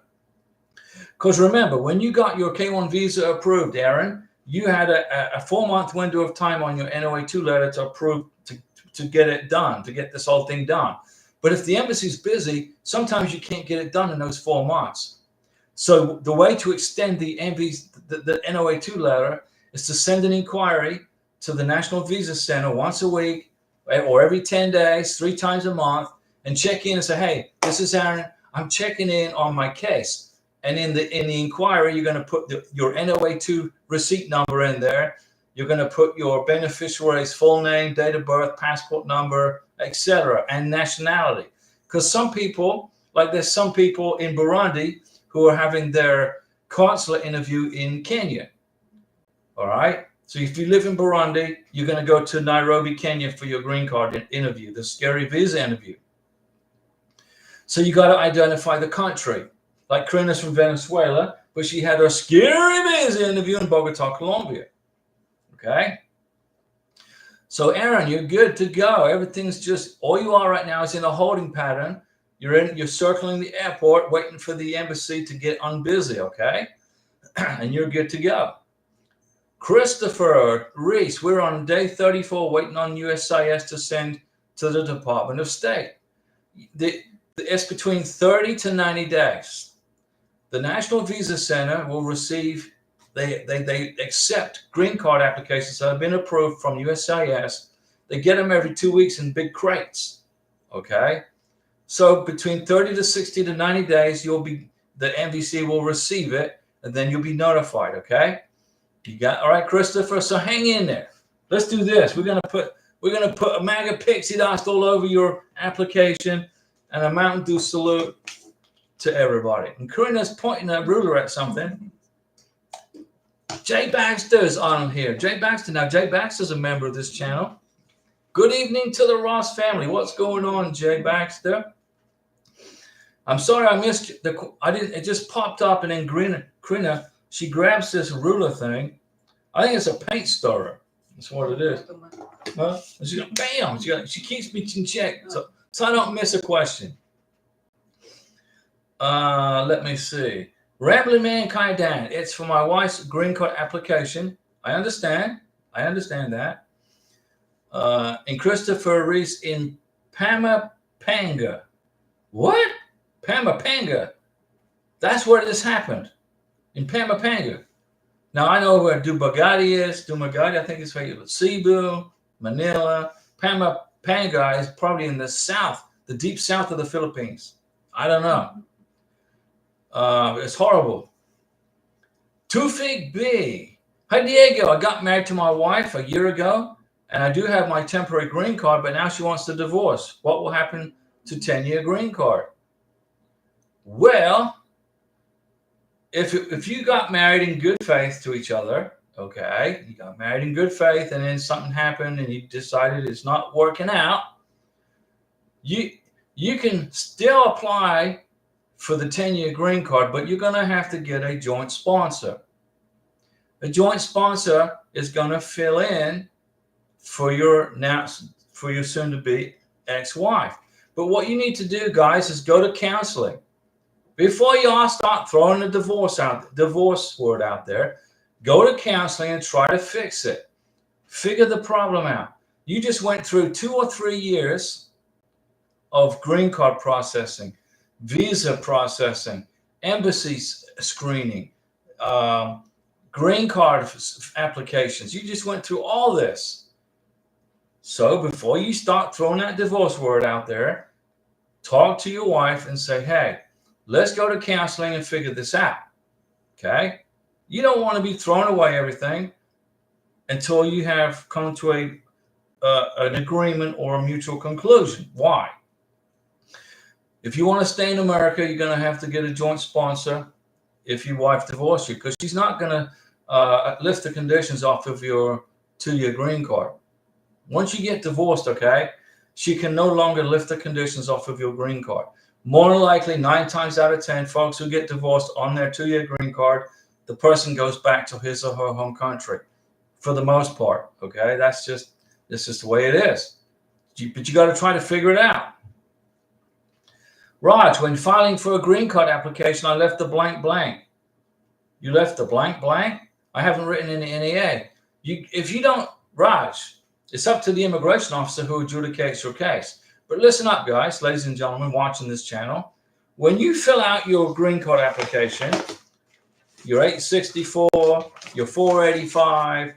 Because remember, when you got your K1 visa approved, Aaron, you had a 4-month window of time on your NOA2 letter to approve to get it done, to get this whole thing done. But if the embassy's busy, sometimes you can't get it done in those 4 months. So the way to extend the NOA2 letter is to send an inquiry to the National Visa Center once a week or every 10 days, 3 times a month, and check in and say, hey, this is Aaron. I'm checking in on my case. And in the inquiry, you're going to put your NOA2 receipt number in there. You're going to put your beneficiary's full name, date of birth, passport number, etc., and nationality. Because some people, like there's some people in Burundi who are having their consular interview in Kenya. All right. So if you live in Burundi, you're going to go to Nairobi, Kenya for your green card interview, the scary visa interview. So you got to identify the country. Like Karina's from Venezuela, but she had her scary visa interview in Bogota, Colombia. Okay. So Aaron, you're good to go. Everything's just, all you are right now is in a holding pattern. You're circling the airport, waiting for the embassy to get unbusy. Okay. And you're good to go. Christopher Reese, we're on day 34, waiting on USCIS to send to the Department of State. It's between 30 to 90 days. The National Visa Center will receive, they accept green card applications that have been approved from USCIS. They get them every 2 weeks in big crates. Okay. So between 30 to 60 to 90 days, the NVC will receive it and then you'll be notified. Okay. All right, Christopher. So hang in there. Let's do this. We're going to put a MAGA pixie dust all over your application and a Mountain Dew salute to everybody. And Karina's pointing that ruler at something. Jay Baxter's on here. Jay Baxter. Now, Jay Baxter's a member of this channel. Good evening to the Ross family. What's going on, Jay Baxter? I'm sorry I missed it just popped up, and then Karina, she grabs this ruler thing. I think it's a paint stirrer. That's what it is. Huh? She goes, bam! She keeps me in check, so I don't miss a question. Let me see. Rambling Man Kaidan. It's for my wife's green card application. I understand that. And Christopher Reese in Pampanga. What? Pampanga. That's where this happened. In Pampanga. Now I know where Dumaguete is. Dumaguete, I think it's where Cebu, Manila. Pampanga is probably in the south, the deep south of the Philippines. I don't know. It's horrible. Tufik B. Hi, Diego. I got married to my wife a year ago, and I do have my temporary green card, but now she wants to divorce. What will happen to 10-year green card. Well, if you got married in good faith to each other, okay, you got married in good faith, and then something happened and you decided it's not working out, you can still apply for the 10-year green card, but you're going to have to get a joint sponsor. A joint sponsor is going to fill in for your soon-to-be ex-wife. But what you need to do, guys, is go to counseling. Before you all start throwing the divorce word out there, go to counseling and try to fix it. Figure the problem out. You just went through 2 or 3 years of green card processing, visa processing, embassy screening, green card applications. You just went through all this. So before you start throwing that divorce word out there, talk to your wife and say, hey, let's go to counseling and figure this out. Okay? You don't want to be throwing away everything until you have come to an agreement or a mutual conclusion. Why? If you want to stay in America, you're going to have to get a joint sponsor if your wife divorces you, because she's not going to lift the conditions off of your 2-year green card. Once you get divorced, okay, she can no longer lift the conditions off of your green card. More than likely, 9 times out of 10, folks who get divorced on their 2-year green card, the person goes back to his or her home country for the most part, okay? This is the way it is. But you got to try to figure it out. Raj, when filing for a green card application, I left the blank blank. You left the blank blank? I haven't written in the NEA. If you don't, Raj, it's up to the immigration officer who adjudicates your case. But listen up, guys, ladies and gentlemen watching this channel. When you fill out your green card application, your 864, your 485,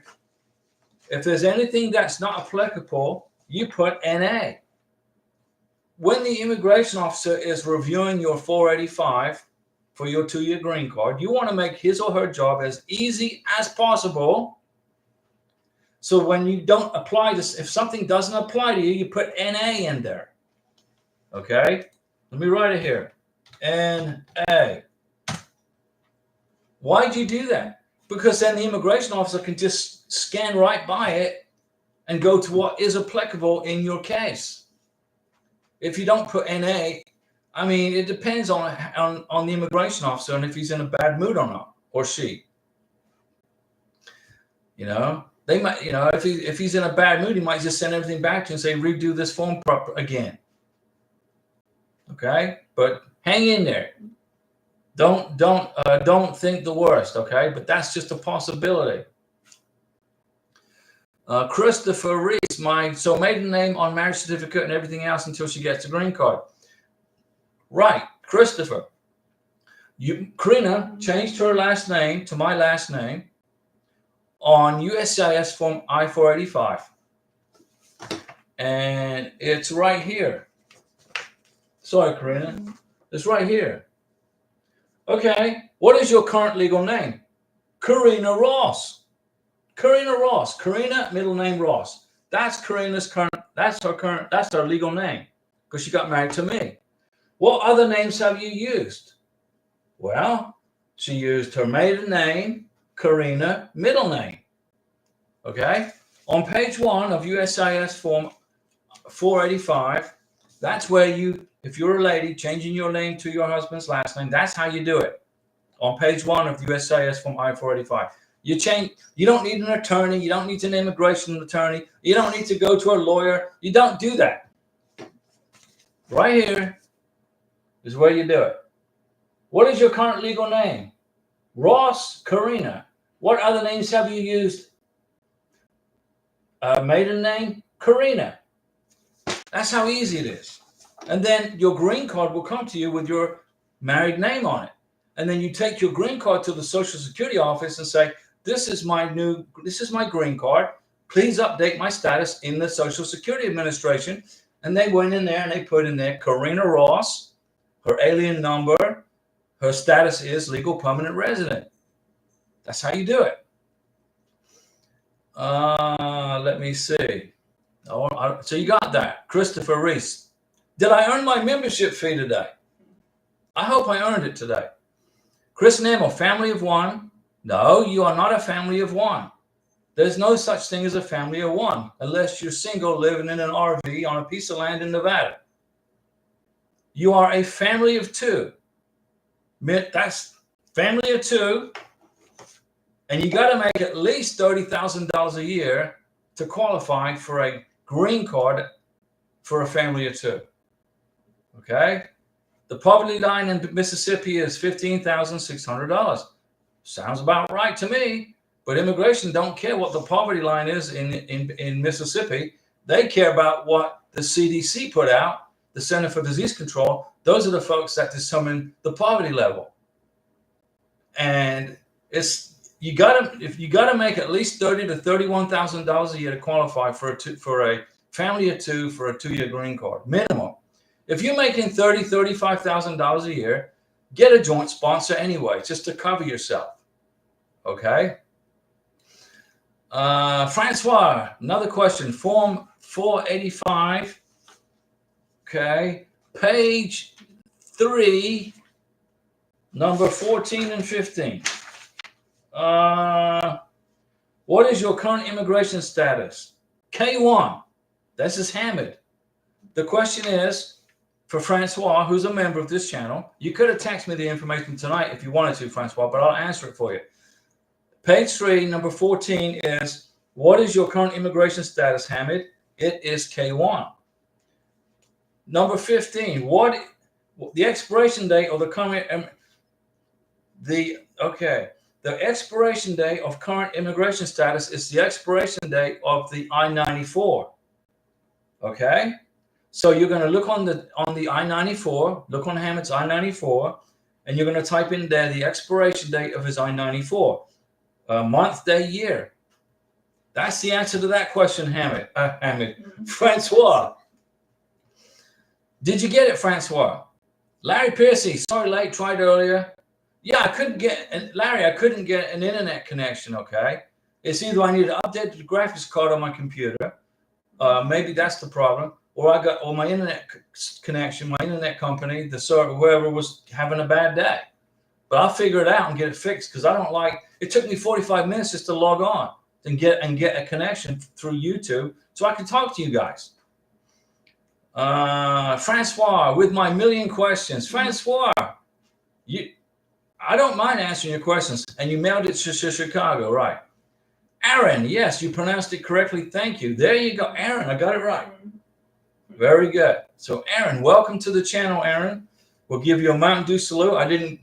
if there's anything that's not applicable, you put NA. When the immigration officer is reviewing your 485 for your 2-year green card, you want to make his or her job as easy as possible. So when you don't apply this, if something doesn't apply to you, you put NA in there. Okay? Let me write it here. NA. Why'd you do that? Because then the immigration officer can just scan right by it and go to what is applicable in your case. If you don't put NA, I mean, it depends on the immigration officer and if he's in a bad mood or not, or she. You know, they might, you know, if he's in a bad mood, he might just send everything back to you and say, redo this form again. Okay, but hang in there. Don't think the worst. Okay, but that's just a possibility. Christopher Reese, maiden name on marriage certificate and everything else until she gets a green card. Right, Christopher. Karina changed her last name to my last name on USCIS form I-485. And it's right here. Sorry, Karina. It's right here. Okay, what is your current legal name? Karina Ross. Karina Ross. Karina, middle name Ross. That's Karina's that's her legal name because she got married to me. What other names have you used? Well, she used her maiden name, Karina, middle name. Okay? On page 1 of USCIS form 485, that's where if you're a lady changing your name to your husband's last name, that's how you do it. On page 1 of USCIS form I-485. You don't need an attorney. You don't need an immigration attorney. You don't need to go to a lawyer. You don't do that. Right here is where you do it. What is your current legal name? Ross Karina. What other names have you used? Maiden name? Karina. That's how easy it is. And then your green card will come to you with your married name on it. And then you take your green card to the Social Security office and say, this is my green card. Please update my status in the Social Security Administration. And they went in there and they put in there Karina Ross, her alien number, her status is legal permanent resident. That's how you do it. Let me see. So you got that. Christopher Reese. Did I earn my membership fee today? I hope I earned it today. Chris Nemo, family of one. No, you are not a family of one. There's no such thing as a family of one unless you're single living in an RV on a piece of land in Nevada. You are a family of two. That's family of two. And you got to make at least $30,000 a year to qualify for a green card for a family of two. Okay? The poverty line in Mississippi is $15,600. Sounds about right to me. But immigration don't care what the poverty line is in Mississippi. They care about what the CDC put out, the Center for Disease Control. Those are the folks that determine the poverty level. And you gotta make at least $30,000 to $31,000 a year to qualify for a family of two for a 2-year green card minimum. If you're making $30,000, $35,000 a year, get a joint sponsor anyway, just to cover yourself. Okay. Francois, another question. Form 485. Okay. Page 3, number 14 and 15. What is your current immigration status? K1. This is Hamid. The question is for Francois, who's a member of this channel. You could have texted me the information tonight if you wanted to, Francois, but I'll answer it for you. Page 3, number 14 is, what is your current immigration status, Hamid? It is K1. Number 15, the expiration date of the current, the expiration date of current immigration status is the expiration date of the I-94. Okay? So you're going to look on the I-94, look on Hamid's I-94, and you're going to type in there the expiration date of his I-94. Month, day, year. That's the answer to that question, Hamid. Francois. Did you get it, Francois? Larry Piercy, sorry late, tried earlier. Yeah, I couldn't get an internet connection, okay? It's either I need to update the graphics card on my computer, maybe that's the problem, or my internet connection, my internet company, the server, whoever was having a bad day. But I'll figure it out and get it fixed because I don't like. It took me 45 minutes just to log on and get a connection through YouTube so I can talk to you guys. Francois, with my million questions, Francois, I don't mind answering your questions, and you mailed it to Chicago, right? Aaron, yes, you pronounced it correctly. Thank you. There you go, Aaron. I got it right. Very good. So, Aaron, welcome to the channel, Aaron. We'll give you a Mountain Dew salute. I didn't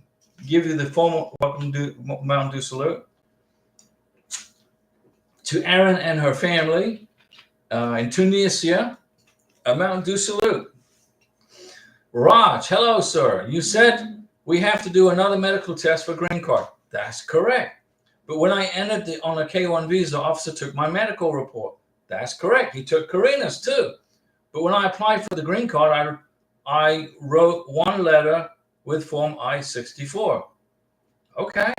give you the formal welcome to Mountain Dew salute. To Aaron and her family in Tunisia, a Mountain Dew salute. Raj, hello, sir. You said we have to do another medical test for green card. That's correct. But when I entered on a K1 visa, the officer took my medical report. That's correct. He took Karina's too. But when I applied for the green card, I wrote one letter with form I-64. Okay.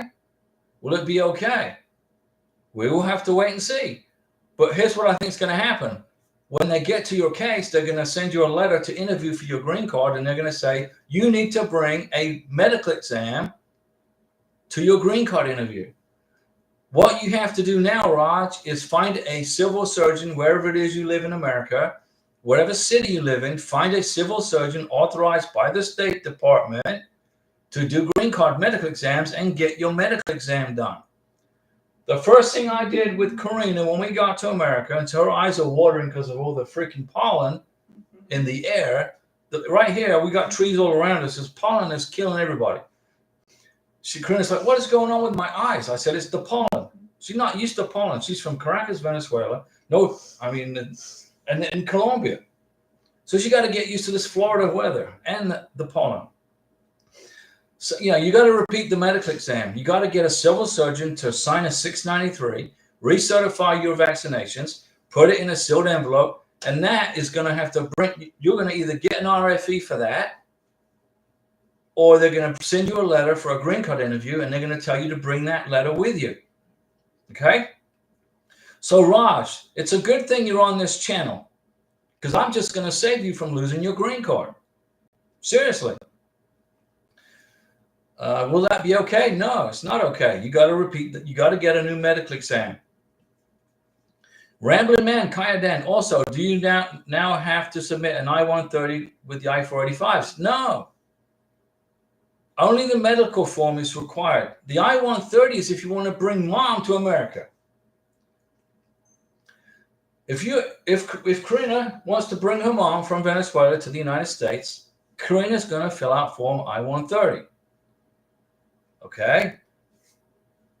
Will it be okay? We will have to wait and see. But here's what I think is going to happen. When they get to your case, they're going to send you a letter to interview for your green card, and they're going to say, you need to bring a medical exam to your green card interview. What you have to do now, Raj, is find a civil surgeon wherever it is you live in America, whatever city you live in, find a civil surgeon authorized by the State Department to do green card medical exams and get your medical exam done. The first thing I did with Karina when we got to America, and so her eyes are watering because of all the freaking pollen in the air. Right here, we got trees all around us. This pollen is killing everybody. Karina's like, what is going on with my eyes? I said, it's the pollen. She's not used to pollen. She's from Caracas, Venezuela. And in Colombia. So she got to get used to this Florida weather and the pollen. So, you got to repeat the medical exam. You got to get a civil surgeon to sign a 693, recertify your vaccinations, put it in a sealed envelope, and that is going to have to you're going to either get an RFE for that, or they're going to send you a letter for a green card interview, and they're going to tell you to bring that letter with you. Okay? So, Raj, it's a good thing you're on this channel. because I'm just going to save you from losing your green card. Seriously. Will that be okay? No, it's not okay. You got to repeat that. You got to get a new medical exam. Rambling Man, Kayadan, also, do you now have to submit an I-130 with the I-485s? No. Only the medical form is required. The I-130 is if you want to bring mom to America. If Karina wants to bring her mom from Venezuela to the United States, Karina's going to fill out form I-130. Okay?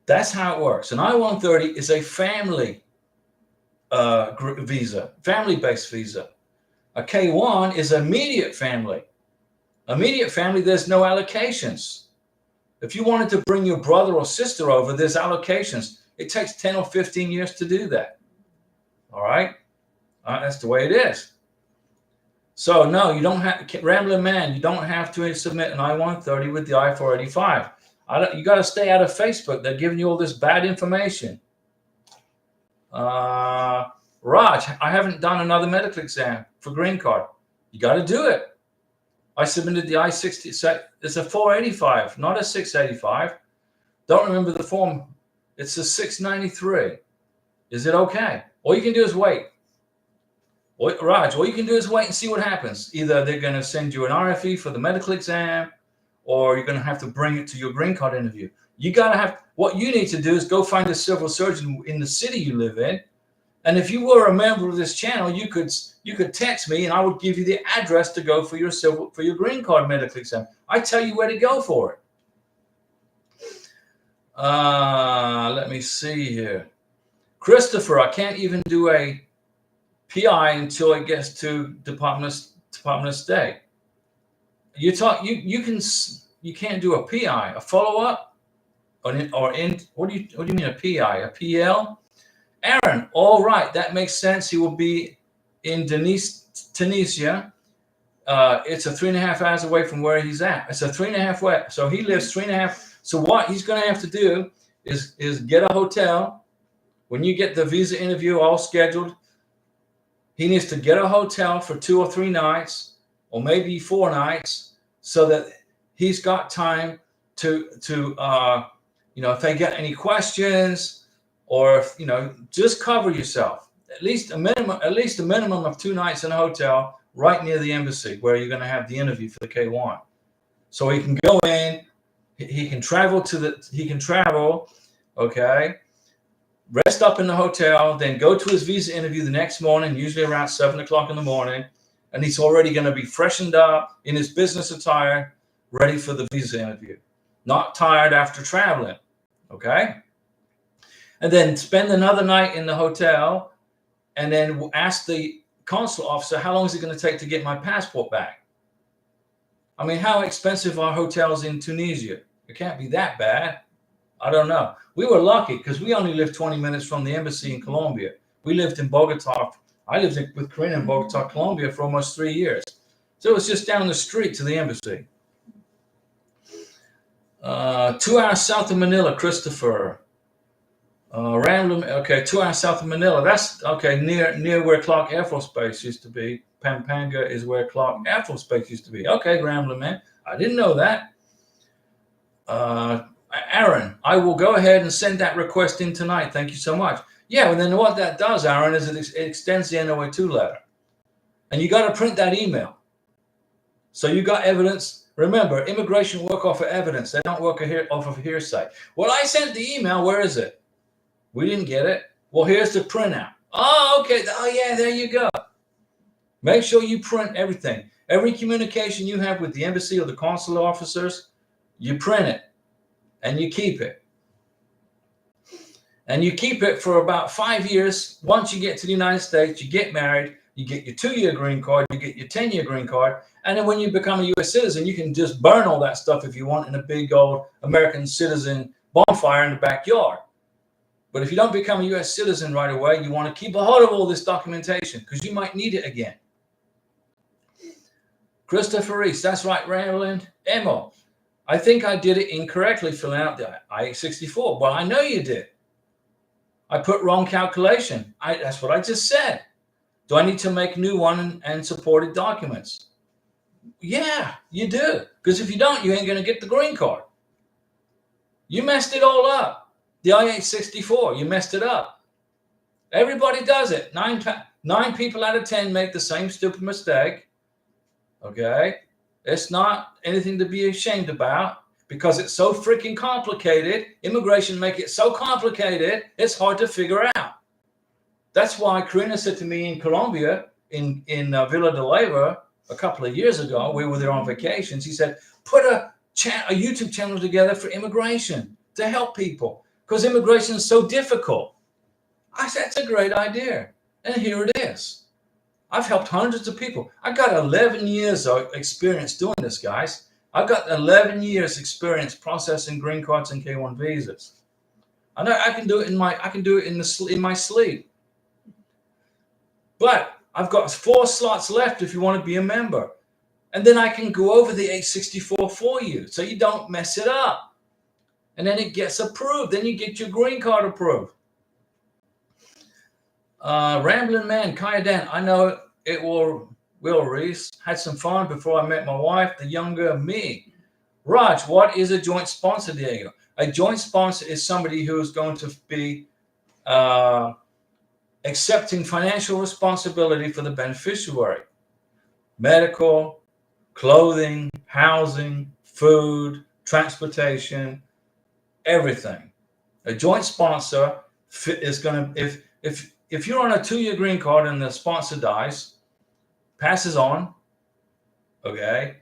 That's how it works. An I-130 is a family visa, family-based visa. A K-1 is immediate family. Immediate family, there's no allocations. If you wanted to bring your brother or sister over, there's allocations. It takes 10 or 15 years to do that. All right? That's the way it is. So, no, you don't have, Rambling Man, you don't have to submit an I-130 with the I-485. You got to stay out of Facebook. They're giving you all this bad information. Raj, I haven't done another medical exam for green card. You got to do it. I submitted the I-60. It's a 485, not a 685. Don't remember the form. It's a 693. Is it okay? All you can do is wait. Raj, all you can do is wait and see what happens. Either they're going to send you an RFE for the medical exam, or you're going to have to bring it to your green card interview. You got to have, what you need to do is go find a civil surgeon in the city you live in. And if you were a member of this channel, you could text me and I would give you the address to go for your green card medical exam. I tell you where to go for it. Let me see here. Christopher, I can't even do a PI until it gets to Department of State. You can't do a PI, a follow-up, what do you mean a PI, a PL? Aaron, all right, that makes sense. He will be in Tunisia. It's a 3.5 hours away from where he's at. It's a 3.5 way. So he lives 3.5. So what he's going to have to do is get a hotel. When you get the visa interview all scheduled, he needs to get a hotel for 2 or 3 nights, or maybe 4 nights, so that he's got time to if they get any questions. Or if, just cover yourself. At least a minimum of 2 nights in a hotel right near the embassy where you're going to have the interview for the K-1. So he can go in, he can travel, okay, rest up in the hotel, then go to his visa interview the next morning, usually around 7 o'clock in the morning, and he's already going to be freshened up in his business attire, ready for the visa interview. Not tired after traveling, okay? And then spend another night in the hotel, and then ask the consul officer, how long is it going to take to get my passport back? I mean, how expensive are hotels in Tunisia? It can't be that bad. I don't know. We were lucky because we only lived 20 minutes from the embassy in Colombia. We lived in Bogota. I lived with Karina in Bogota, Colombia for almost 3 years. So it was just down the street to the embassy. 2 hours south of Manila, Christopher. Rambling, okay, 2 hours south of Manila. That's okay, near where Clark Air Force Base used to be. Pampanga is where Clark Air Force Base used to be. Okay, Rambling Man, I didn't know that. Aaron, I will go ahead and send that request in tonight. Thank you so much. Yeah, and then what that does, Aaron, is it extends the NOA2 letter. And you got to print that email. So you got evidence. Remember, immigration work off of evidence. They don't work off of hearsay. Well, I sent the email. Where is it? We didn't get it. Well, here's the printout. Oh, okay. Oh, yeah, there you go. Make sure you print everything. Every communication you have with the embassy or the consular officers, you print it and you keep it. And you keep it for about 5 years. Once you get to the United States, you get married, you get your 2-year green card, you get your 10-year green card. And then when you become a U.S. citizen, you can just burn all that stuff if you want in a big old American citizen bonfire in the backyard. But if you don't become a U.S. citizen right away, you want to keep a hold of all this documentation because you might need it again. Christopher Reese, that's right, Rambling. Emma, I think I did it incorrectly filling out the I-64. Well, I know you did. I put wrong calculation. That's what I just said. Do I need to make a new one and supported documents? Yeah, you do. Because if you don't, you ain't going to get the green card. You messed it all up. The I-864, you messed it up. Everybody does it. Nine people out of 10 make the same stupid mistake. Okay? It's not anything to be ashamed about because it's so freaking complicated. Immigration make it so complicated, it's hard to figure out. That's why Karina said to me in Colombia, in Villa de Leyva, a couple of years ago, we were there on vacation. She said, put a YouTube channel together for immigration to help people because immigration is so difficult. I said, that's a great idea. And here it is. I've helped hundreds of people. I got 11 years of experience doing this, guys. I've got 11 years experience processing green cards and K1 visas. I know I can do it in my sleep. But I've got 4 slots left if you want to be a member. And then I can go over the 864 for you so you don't mess it up. And then it gets approved. Then you get your green card approved. Rambling Man, Kaya Dan, I know it will Reese. Had some fun before I met my wife, the younger me. Raj, what is a joint sponsor, Diego? A joint sponsor is somebody who is going to be accepting financial responsibility for the beneficiary. Medical, clothing, housing, food, transportation, everything. A joint sponsor is going to, if you're on a 2-year green card and the sponsor dies, passes on, okay,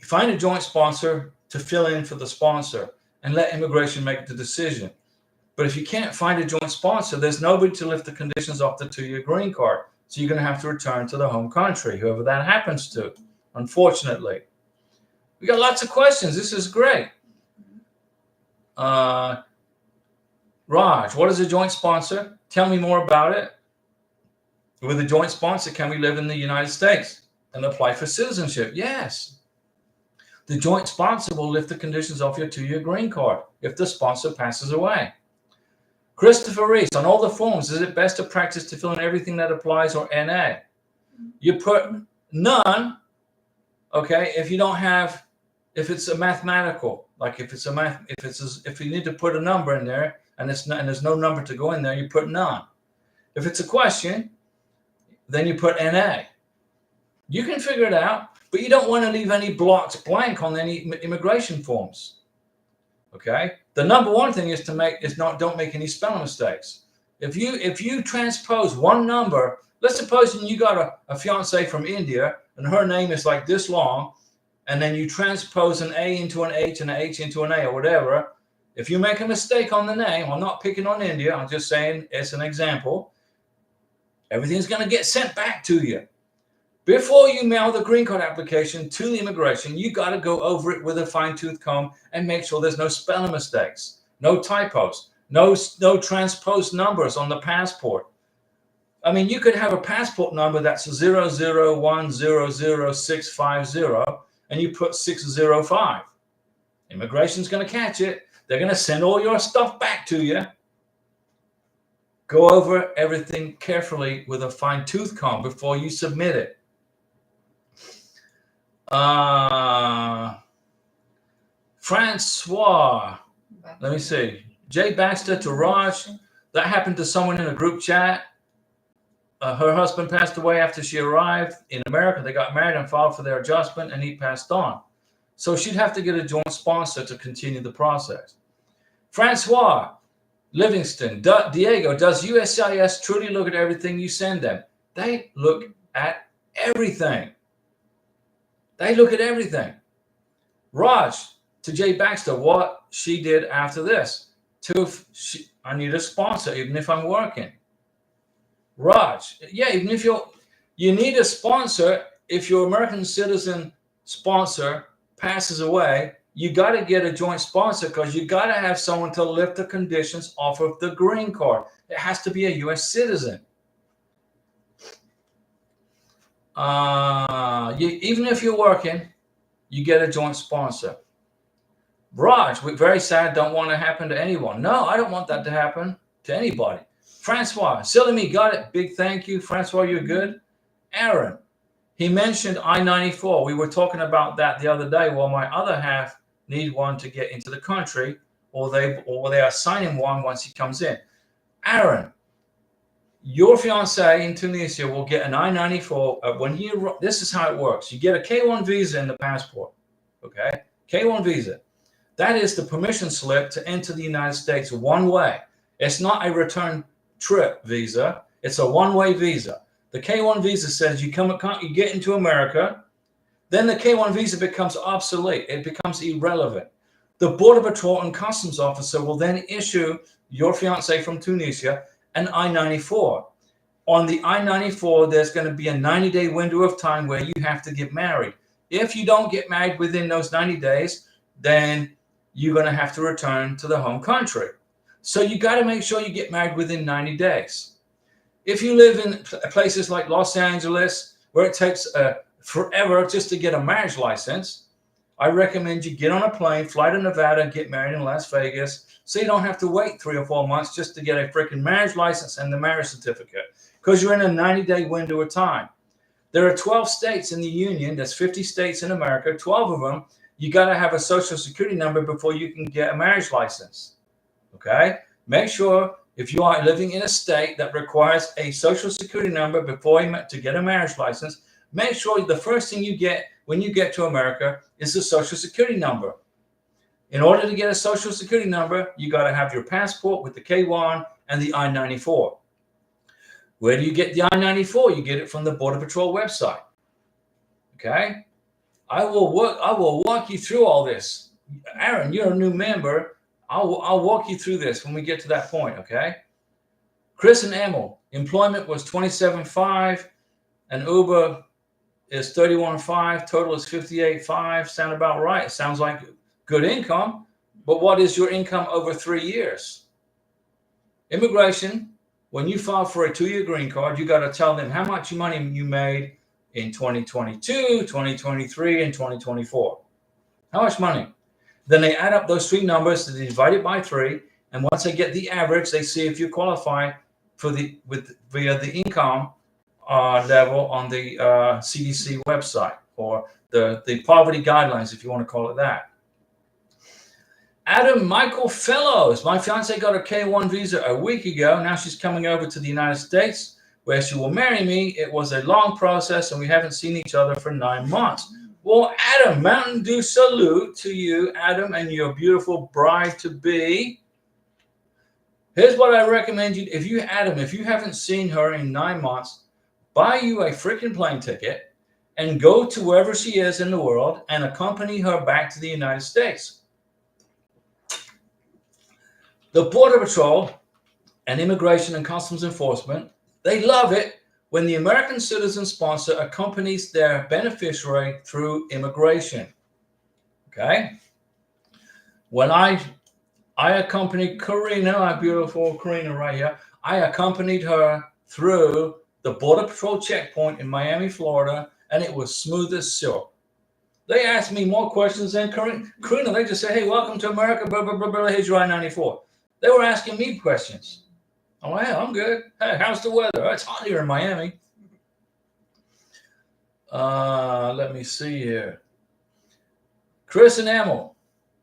find a joint sponsor to fill in for the sponsor and let immigration make the decision. But if you can't find a joint sponsor, there's nobody to lift the conditions off the 2-year green card. So you're going to have to return to the home country, whoever that happens to, unfortunately. We got lots of questions. This is great. Raj, what is a joint sponsor? Tell me more about it. With a joint sponsor, can we live in the United States and apply for citizenship? Yes. The joint sponsor will lift the conditions off your 2-year green card if the sponsor passes away. Christopher Reese, on all the forms, is it best to practice to fill in everything that applies or NA? You put none, okay, if you don't have, if it's a mathematical, like if you need to put a number in there and there's no number to go in there, you put none. If it's a question, then you put NA. You can figure it out, but you don't want to leave any blocks blank on any immigration forms. Okay. The number one thing is don't make any spelling mistakes. If you transpose one number, let's suppose you got a fiance from India and her name is like this long, and then you transpose an A into an H and an H into an A or whatever. If you make a mistake on the name, I'm not picking on India, I'm just saying it's an example. Everything's going to get sent back to you. Before you mail the green card application to the immigration, you got to go over it with a fine-tooth comb and make sure there's no spelling mistakes, no typos, no transposed numbers on the passport. I mean, you could have a passport number that's 001000650 and you put 605. Immigration's going to catch it. They're going to send all your stuff back to you. Go over everything carefully with a fine-tooth comb before you submit it. Francois, let me see. Jay Baxter to Raj. That happened to someone in a group chat. Her husband passed away after she arrived in America. They got married and filed for their adjustment, and he passed on. So she'd have to get a joint sponsor to continue the process. Francois Livingston, Diego, does USCIS truly look at everything you send them? They look at everything. They look at everything. Raj, to Jay Baxter, what she did after this. I need a sponsor, even if I'm working. Raj, yeah, even if you need a sponsor, if your American citizen sponsor passes away, you got to get a joint sponsor because you got to have someone to lift the conditions off of the green card. It has to be a U.S. citizen. Even if you're working, you get a joint sponsor. Raj, we're very sad, don't want to happen to anyone. No, I don't want that to happen to anybody. Francois, silly me, got it. Big thank you. Francois, you're good. Aaron, he mentioned I-94. We were talking about that the other day. Well, my other half need one to get into the country, or they are assigning one once he comes in. Aaron, your fiance in Tunisia will get an I-94 this is how it works. You get a K1 visa in the passport. Okay, K1 visa. That is the permission slip to enter the United States one way. It's not a return trip visa. It's a one-way visa. The K1 visa says you get into America, then the K1 visa becomes obsolete. It becomes irrelevant. The Border Patrol and Customs officer will then issue your fiance from Tunisia an I-94. On the I-94, there's going to be a 90-day window of time where you have to get married. If you don't get married within those 90 days, then you're going to have to return to the home country. So you got to make sure you get married within 90 days. If you live in places like Los Angeles, where it takes forever just to get a marriage license, I recommend you get on a plane, fly to Nevada, and get married in Las Vegas, so you don't have to wait 3 or 4 months just to get a freaking marriage license and the marriage certificate, because you're in a 90-day window of time. There are 12 states in the union. There's 50 states in America. 12 of them, you got to have a social security number before you can get a marriage license. Okay? Make sure if you are living in a state that requires a social security number to get a marriage license, make sure the first thing you get when you get to America is the social security number. In order to get a social security number, you got to have your passport with the K1 and the I-94. Where do you get the I-94? You get it from the Border Patrol website. Okay? I will walk you through all this. Aaron, you're a new member. I'll walk you through this when we get to that point, okay? Chris and Emil, employment was 27.5, and Uber is 31.5. Total is 58.5. Sound about right? It sounds like good income. But what is your income over 3 years? Immigration, when you file for a 2-year green card, you got to tell them how much money you made in 2022, 2023, and 2024. How much money? Then they add up those 3 numbers, they divide it by 3, and once they get the average, they see if you qualify for via the income level on the CDC website, or the poverty guidelines, if you want to call it that. Adam Michael Fellows, my fiance got a K1 visa a week ago. Now she's coming over to the United States, where she will marry me. It was a long process, and we haven't seen each other for 9 months. Well, Adam, Mountain Dew salute to you, Adam, and your beautiful bride-to-be. Here's what I recommend you. If you haven't seen her in 9 months, buy you a freaking plane ticket and go to wherever she is in the world and accompany her back to the United States. The Border Patrol and Immigration and Customs Enforcement, they love it when the American citizen sponsor accompanies their beneficiary through immigration. Okay? When I accompanied Karina, my beautiful Karina right here, I accompanied her through the Border Patrol checkpoint in Miami, Florida, and it was smooth as silk. They asked me more questions than Karina. They just said, hey, welcome to America, blah, blah, blah, blah, here's your I-94. They were asking me questions. Oh, hey, I'm good. Hey, how's the weather? It's hot here in Miami. Let me see here. Chris and Emil,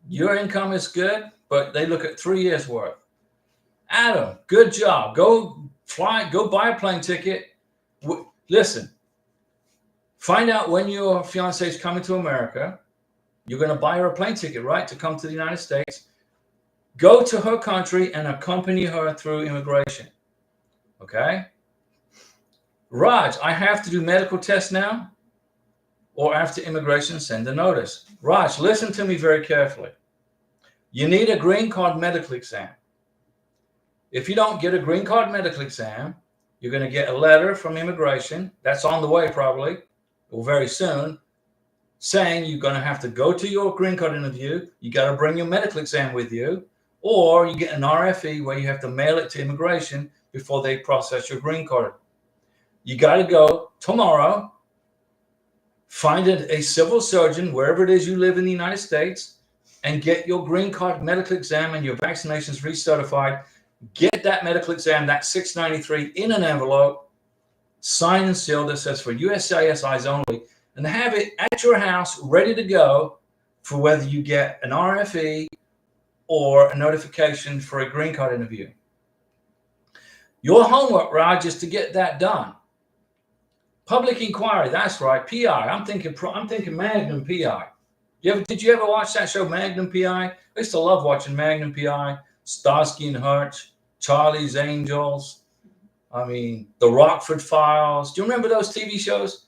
your income is good, but they look at 3 years worth. Adam, good job. Go buy a plane ticket. Listen, find out when your fiance is coming to America. You're going to buy her a plane ticket, right, to come to the United States. Go to her country and accompany her through immigration. Okay? Raj, I have to do medical tests now, or after immigration, send a notice. Raj, listen to me very carefully. You need a green card medical exam. If you don't get a green card medical exam, you're going to get a letter from immigration. That's on the way probably, or very soon, saying you're going to have to go to your green card interview. You got to bring your medical exam with you, or you get an RFE where you have to mail it to immigration before they process your green card. You got to go tomorrow, find a civil surgeon wherever it is you live in the United States, and get your green card medical exam and your vaccinations recertified. Get that medical exam, that $693 in an envelope, signed and sealed that says for USCIS eyes only, and have it at your house ready to go for whether you get an RFE or a notification for a green card interview. Your homework, Raj, is to get that done. Public inquiry, that's right. PI. I'm thinking Magnum PI. Did you ever watch that show, Magnum PI? I used to love watching Magnum PI, Starsky and Hutch, Charlie's Angels. I mean, the Rockford Files. Do you remember those TV shows?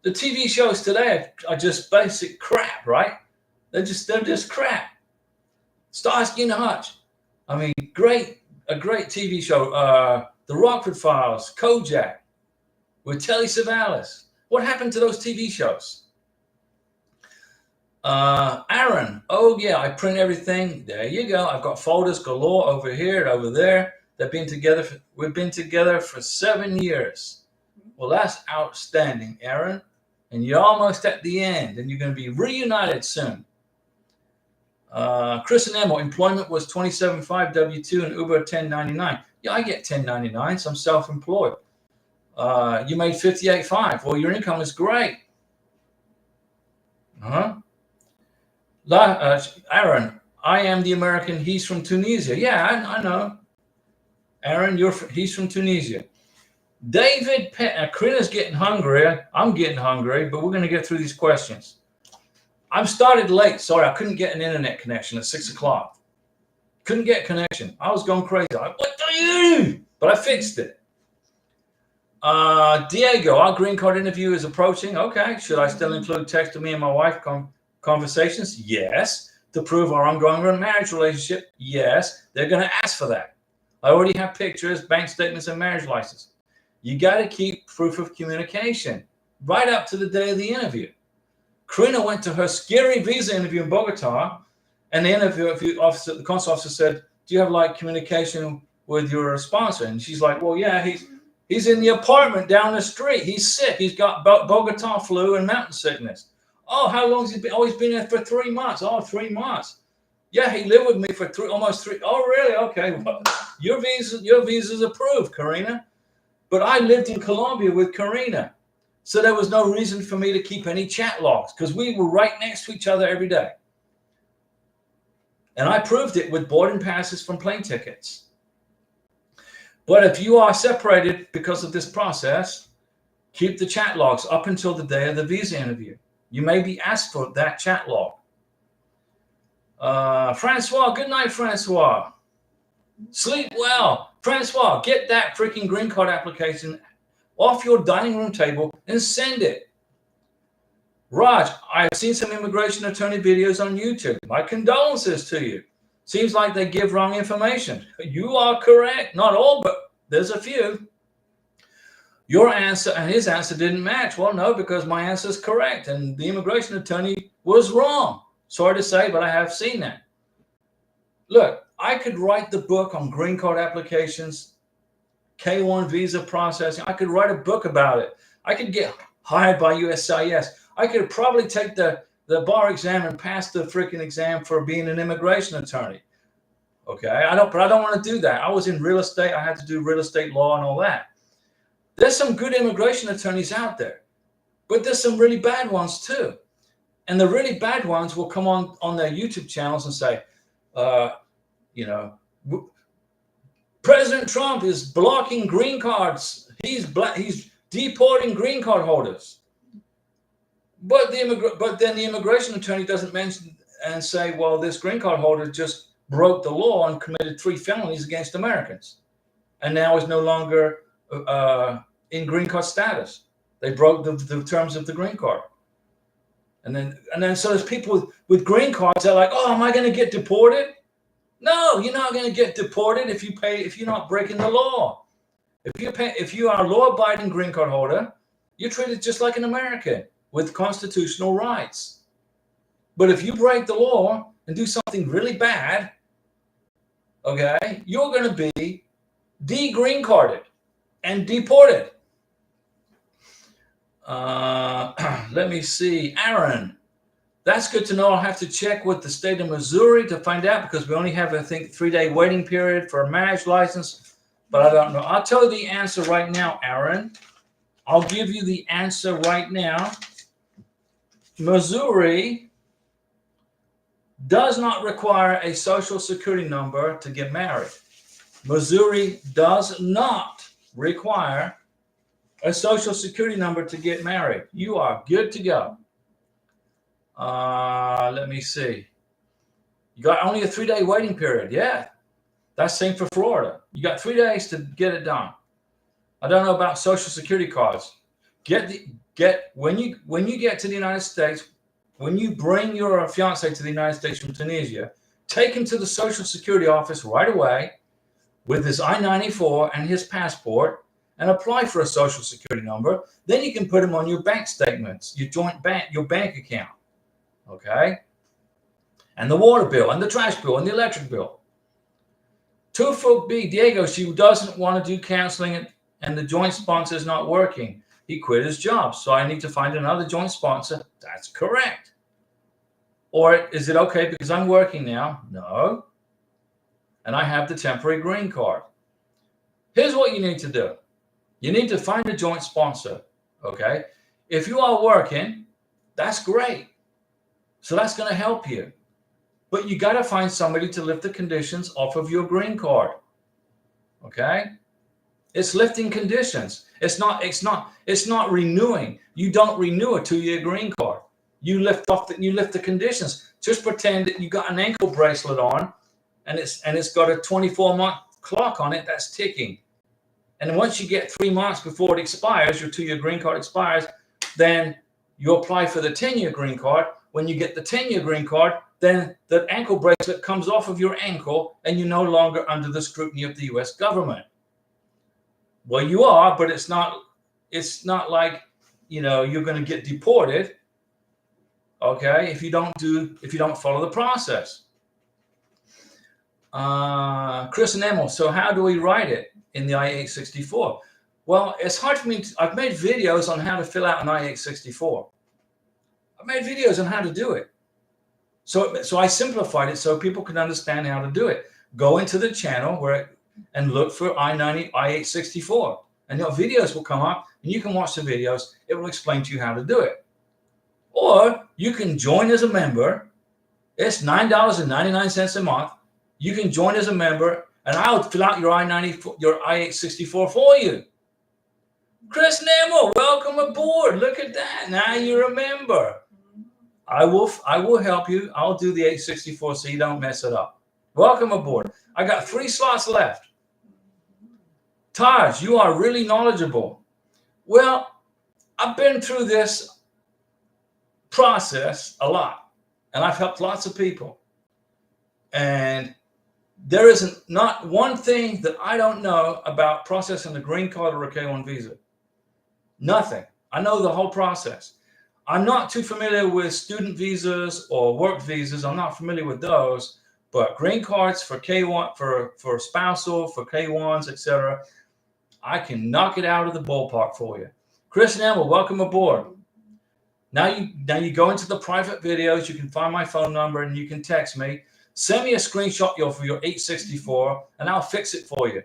The TV shows today are just basic crap, right? They're just crap. Starsky and Hutch. I mean, a great TV show. The Rockford Files, Kojak, with Telly Savalas. What happened to those TV shows? Aaron, oh yeah, I print everything. There you go. I've got folders galore over here and over there. We've been together for 7 years. Well, that's outstanding, Aaron. And you're almost at the end, and you're going to be reunited soon. Chris and Emma, employment was $27.5 W-2 and Uber $10.99. Yeah, I get $10.99, so I'm self-employed. You made $58.5. Well, your income is great. Aaron, I am the American. He's from Tunisia. Yeah, I know. Aaron, he's from Tunisia. David, Karina's getting hungry. I'm getting hungry, but we're going to get through these questions. I started late. Sorry, I couldn't get an internet connection at 6 o'clock. Couldn't get connection. I was going crazy. What do you do? But I fixed it. Diego, our green card interview is approaching. Okay. Should I still include text to me and my wife conversations? Yes. To prove our ongoing marriage relationship? Yes. They're going to ask for that. I already have pictures, bank statements, and marriage license. You got to keep proof of communication right up to the day of the interview. Karina went to her scary visa interview in Bogota, and the consul officer said, do you have like communication with your sponsor? And she's like, well, yeah, he's in the apartment down the street. He's sick. He's got Bogota flu and mountain sickness. Oh, how long has he been? Oh, he's been there for 3 months. Oh, 3 months. Yeah, he lived with me for almost 3. Oh, really? Okay. Well, your visa's approved, Karina. But I lived in Colombia with Karina. So there was no reason for me to keep any chat logs because we were right next to each other every day. And I proved it with boarding passes from plane tickets. But if you are separated because of this process, keep the chat logs up until the day of the visa interview. You may be asked for that chat log. Francois, good night, Francois. Sleep well. Francois, get that freaking green card application off your dining room table and send it. Raj, I've seen some immigration attorney videos on YouTube. My condolences to you. Seems like they give wrong information. You are correct. Not all, but there's a few. Your answer and his answer didn't match. Well, no, because my answer is correct and the immigration attorney was wrong. Sorry to say, but I have seen that. Look, I could write the book on green card applications, K-1 visa processing. I could write a book about it. I could get hired by USCIS. I could probably take the bar exam and pass the freaking exam for being an immigration attorney. Okay, but I don't want to do that. I was in real estate. I had to do real estate law and all that. There's some good immigration attorneys out there, but there's some really bad ones too. And the really bad ones will come on their YouTube channels and say, President Trump is blocking green cards. He's deporting green card holders. But then the immigration attorney doesn't mention and say, well, this green card holder just broke the law and committed 3 felonies against Americans, and now is no longer in green card status. They broke the terms of the green card. And then so there's people with green cards that are like, oh, am I going to get deported? No, you're not going to get deported if you're not breaking the law. If you are a law-abiding green card holder, you're treated just like an American with constitutional rights. But if you break the law and do something really bad, okay, you're going to be de-green carded and deported. Let me see. Aaron, That's good to know. I'll have to check with the state of Missouri to find out because we only have, I think, 3-day waiting period for a marriage license. But I don't know. I'll tell you the answer right now, Aaron. I'll give you the answer right now. Missouri does not require a social security number to get married. Missouri does not require a social security number to get married. You are good to go. Let me see. You got only a 3-day waiting period. Yeah, that's same for Florida. You got 3 days to get it done. I don't know about social security cards. When you get to the United States, when you bring your fiance to the United States from Tunisia, take him to the Social Security office right away with his I-94 and his passport and apply for a social security number. Then you can put him on your bank statements, your bank account. Okay? And the water bill and the trash bill and the electric bill. 2FB, Diego, she doesn't want to do counseling and the joint sponsor is not working. He quit his job, so I need to find another joint sponsor. That's correct. Or is it okay because I'm working now? No. And I have the temporary green card. Here's what you need to do. You need to find a joint sponsor, okay? If you are working, that's great. So that's going to help you. But you got to find somebody to lift the conditions off of your green card, okay? It's lifting conditions. It's not renewing. You don't renew a 2-year green card. You lift the conditions. Just pretend that you got an ankle bracelet on and it's got a 24-month clock on it that's ticking. And once you get 3 months before it expires, your 2-year green card expires, then you apply for the 10-year green card. When you get the 10-year green card, then the ankle bracelet comes off of your ankle and you're no longer under the scrutiny of the U.S. government. Well, you are, but it's not like, you're going to get deported, okay, if you don't follow the process. Chris and Emil, so how do we write it in the I-864? Well, it's hard for me. I've made videos on how to fill out an I-864. I've made videos on how to do it. So I simplified it so people can understand how to do it. Go into the channel and look for I-864. And your videos will come up and you can watch the videos. It will explain to you how to do it. Or you can join as a member. It's $9.99 a month. You can join as a member and I'll fill out your I-864 for you. Chris Nemo, welcome aboard. Look at that. Now you're a member. I will help you. I'll do the 864 so you don't mess it up. Welcome aboard. I got 3 slots left. Taj, you are really knowledgeable. Well, I've been through this process a lot, and I've helped lots of people. And there isn't not one thing that I don't know about processing a green card or a K-1 visa. Nothing. I know the whole process. I'm not too familiar with student visas or work visas. I'm not familiar with those, but green cards for K1, for spousal, for K1s, etc. I can knock it out of the ballpark for you. Chris and Emma, welcome aboard. Now you go into the private videos. You can find my phone number and you can text me. Send me a screenshot for your 864 and I'll fix it for you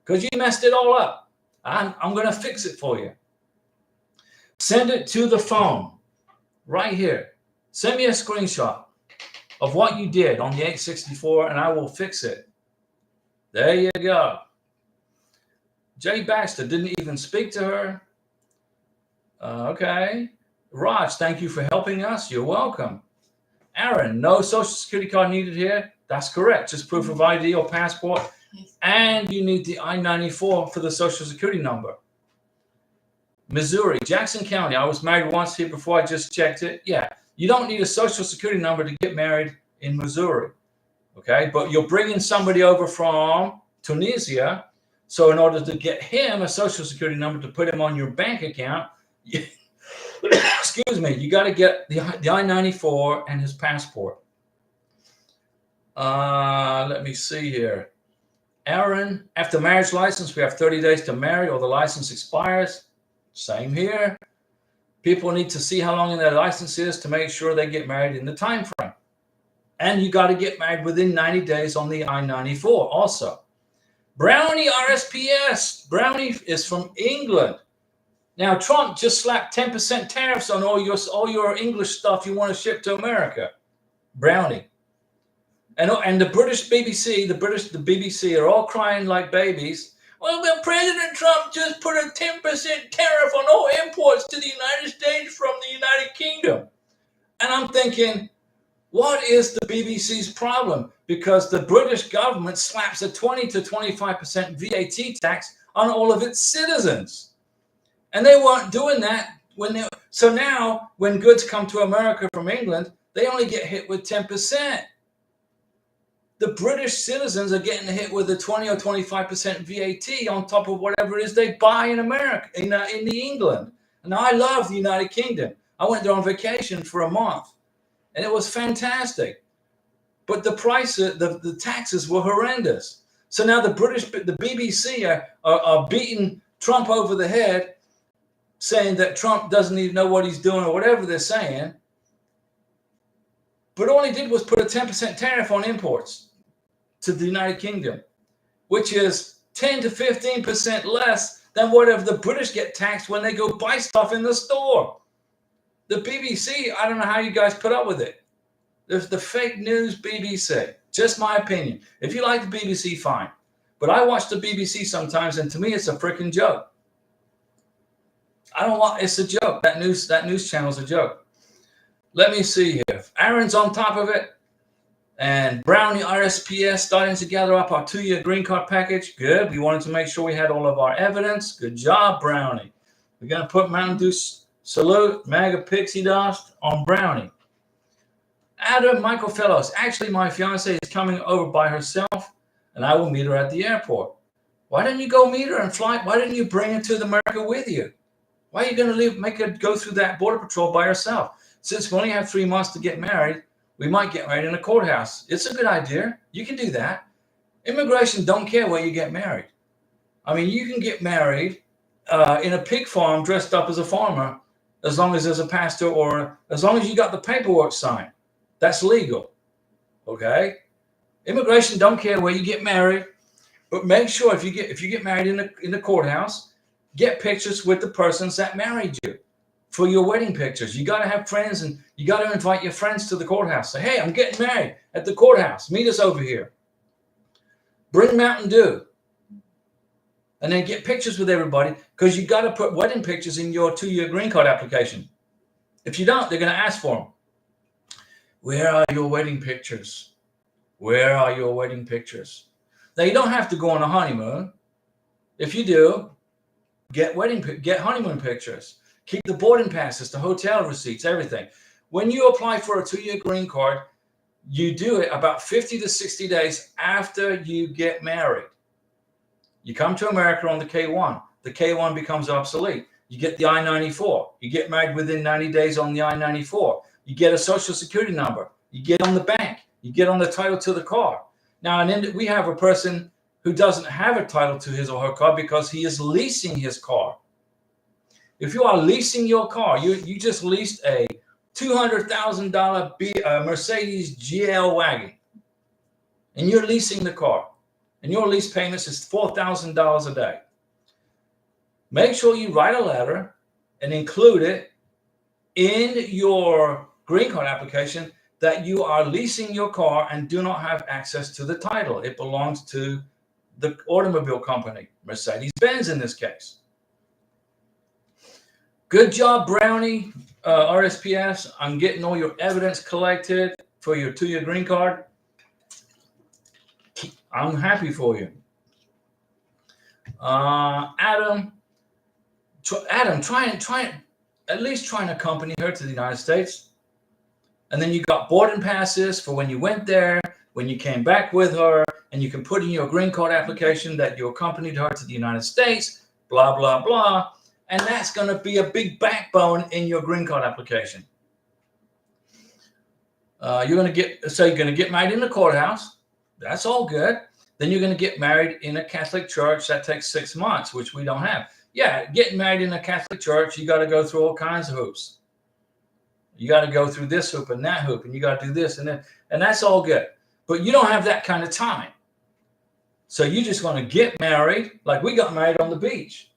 because you messed it all up. I'm going to fix it for you. Send it to the phone right here. Send me a screenshot of what you did on the 864 and I will fix it. There you go. Jay Baxter didn't even speak to her. Okay. Raj, thank you for helping us. You're welcome. Aaron, no social security card needed here. That's correct. Just proof of ID or passport. And you need the I-94 for the social security number. Missouri, Jackson County. I was married once here before. I just checked it. Yeah, you don't need a social security number to get married in Missouri. Okay, but you're bringing somebody over from Tunisia. So in order to get him a social security number to put him on your bank account, excuse me, you got to get the I-94 and his passport. Let me see here. Aaron, after marriage license, we have 30 days to marry or the license expires. Same here. People need to see how long in their license is to make sure they get married in the time frame. And you got to get married within 90 days on the I-94 also. Brownie RSPS. Brownie is from England. Now, Trump just slapped 10% tariffs on all your English stuff you want to ship to America. Brownie. And the British BBC, the BBC are all crying like babies. Well, the President Trump just put a 10% tariff on all imports to the United States from the United Kingdom. And I'm thinking, what is the BBC's problem? Because the British government slaps a 20 to 25% VAT tax on all of its citizens. And they weren't doing that so now when goods come to America from England, they only get hit with 10%. The British citizens are getting hit with a 20 or 25% VAT on top of whatever it is they buy in America, in the England. And I love the United Kingdom. I went there on vacation for a month, and it was fantastic. But the the taxes were horrendous. So now the BBC are beating Trump over the head, saying that Trump doesn't even know what he's doing or whatever they're saying. But all he did was put a 10% tariff on imports to the United Kingdom, which is 10 to 15% less than whatever the British get taxed when they go buy stuff in the store. The BBC, I don't know how you guys put up with it. There's the fake news BBC. Just my opinion. If you like the BBC, fine. But I watch the BBC sometimes, and to me, it's a freaking joke. It's a joke. That news channel's a joke. Let me see here. Aaron's on top of it. And Brownie RSPS starting to gather up our 2-year green card package. Good. We wanted to make sure we had all of our evidence. Good job, Brownie. We're going to put Mountain Dew Salute, MAGA Pixie Dust on Brownie. Adam Michael Fellows. Actually, my fiance is coming over by herself, and I will meet her at the airport. Why didn't you go meet her and fly? Why didn't you bring her to America with you? Why are you going to make her go through that border patrol by herself? Since we only have 3 months to get married, we might get married in a courthouse. It's a good idea. You can do that. Immigration don't care where you get married. I mean, you can get married in a pig farm dressed up as a farmer as long as there's a pastor or as long as you got the paperwork signed. That's legal. Okay? Immigration don't care where you get married, but make sure if you get married in the courthouse, get pictures with the persons that married you. For your wedding pictures, you got to have friends, and you got to invite your friends to the courthouse. Say, hey, I'm getting married at the courthouse. Meet us over here. Bring Mountain Dew. And then get pictures with everybody, because you got to put wedding pictures in your 2-year green card application. If you don't, they're going to ask for them. Where are your wedding pictures? Where are your wedding pictures? Now, you don't have to go on a honeymoon. If you do, get honeymoon pictures. Keep the boarding passes, the hotel receipts, everything. When you apply for a 2-year green card, you do it about 50 to 60 days after you get married. You come to America on the K-1. The K-1 becomes obsolete. You get the I-94. You get married within 90 days on the I-94. You get a social security number. You get on the bank. You get on the title to the car. Now, and then we have a person who doesn't have a title to his or her car because he is leasing his car. If you are leasing your car, you just leased a $200,000 Mercedes GL wagon, and you're leasing the car, and your lease payments is $4,000 a day. Make sure you write a letter and include it in your green card application that you are leasing your car and do not have access to the title. It belongs to the automobile company, Mercedes-Benz in this case. Good job, Brownie, RSPS. I'm getting all your evidence collected for your 2-year green card. I'm happy for you. Adam, try and at least try and accompany her to the United States. And then you got boarding passes for when you went there, when you came back with her, and you can put in your green card application that you accompanied her to the United States, blah, blah, blah. And that's going to be a big backbone in your green card application. You're going to get married in the courthouse. That's all good. Then you're going to get married in a Catholic church. That takes 6 months, which we don't have. Yeah, getting married in a Catholic church, you got to go through all kinds of hoops. You got to go through this hoop and that hoop, and you got to do this and that, and that's all good. But you don't have that kind of time. So you just want to get married, like we got married on the beach.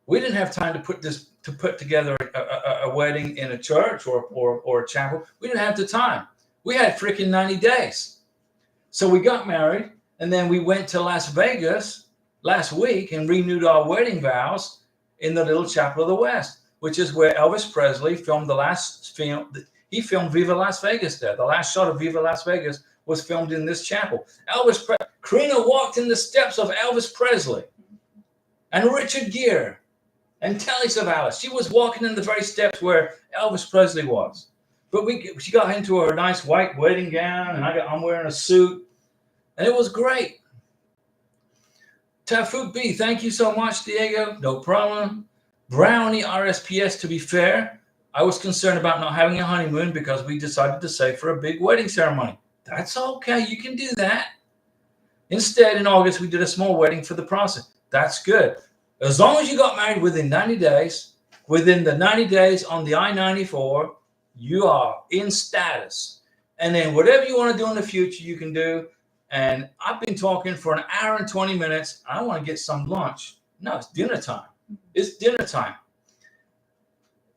We didn't have time to put together a wedding in a church or a chapel. We didn't have the time. We had freaking 90 days. So we got married, and then we went to Las Vegas last week and renewed our wedding vows in the Little Chapel of the West, which is where Elvis Presley filmed the last film. He filmed Viva Las Vegas there. The last shot of Viva Las Vegas was filmed in this chapel. Karina walked in the steps of Elvis Presley and Richard Gere and Telly Savalas. She was walking in the very steps where Elvis Presley was. But she got into her nice white wedding gown, and I'm wearing a suit, and it was great. Tafu B, thank you so much, Diego. No problem. Brownie RSPS, to be fair, I was concerned about not having a honeymoon because we decided to save for a big wedding ceremony. That's okay. You can do that. Instead, in August, we did a small wedding for the process. That's good. As long as you got married within 90 days, within the 90 days on the I-94, you are in status. And then whatever you want to do in the future, you can do. And I've been talking for an hour and 20 minutes. I want to get some lunch. No, it's dinner time. It's dinner time.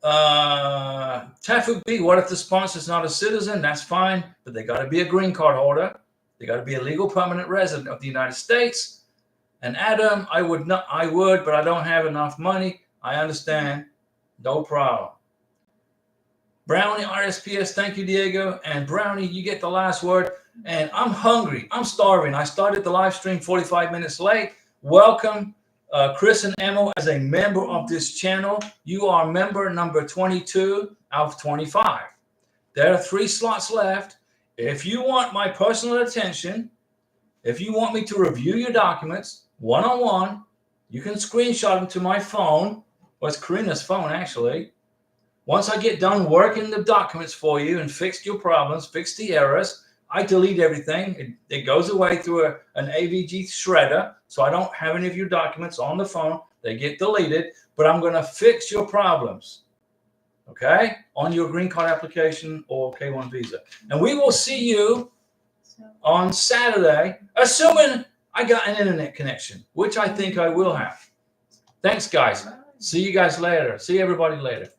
Tafu B, what if the sponsor's not a citizen? That's fine, but they got to be a green card holder. They got to be a legal permanent resident of the United States. And Adam, I would, but I don't have enough money. I understand. No problem. Brownie RSPS, thank you, Diego. And Brownie, you get the last word. And I'm hungry. I'm starving. I started the live stream 45 minutes late. Welcome, Chris and Emma, as a member of this channel. You are member number 22 out of 25. There are 3 slots left. If you want my personal attention, if you want me to review your documents one-on-one, you can screenshot them to my phone. Well, it's Karina's phone, actually. Once I get done working the documents for you and fixed your problems, fixed the errors, I delete everything. It goes away through an AVG shredder, so I don't have any of your documents on the phone. They get deleted, but I'm going to fix your problems, okay, on your green card application or K1 visa. And we will see you on Saturday, assuming I got an internet connection, which I think I will have. Thanks, guys. See you guys later. See everybody later.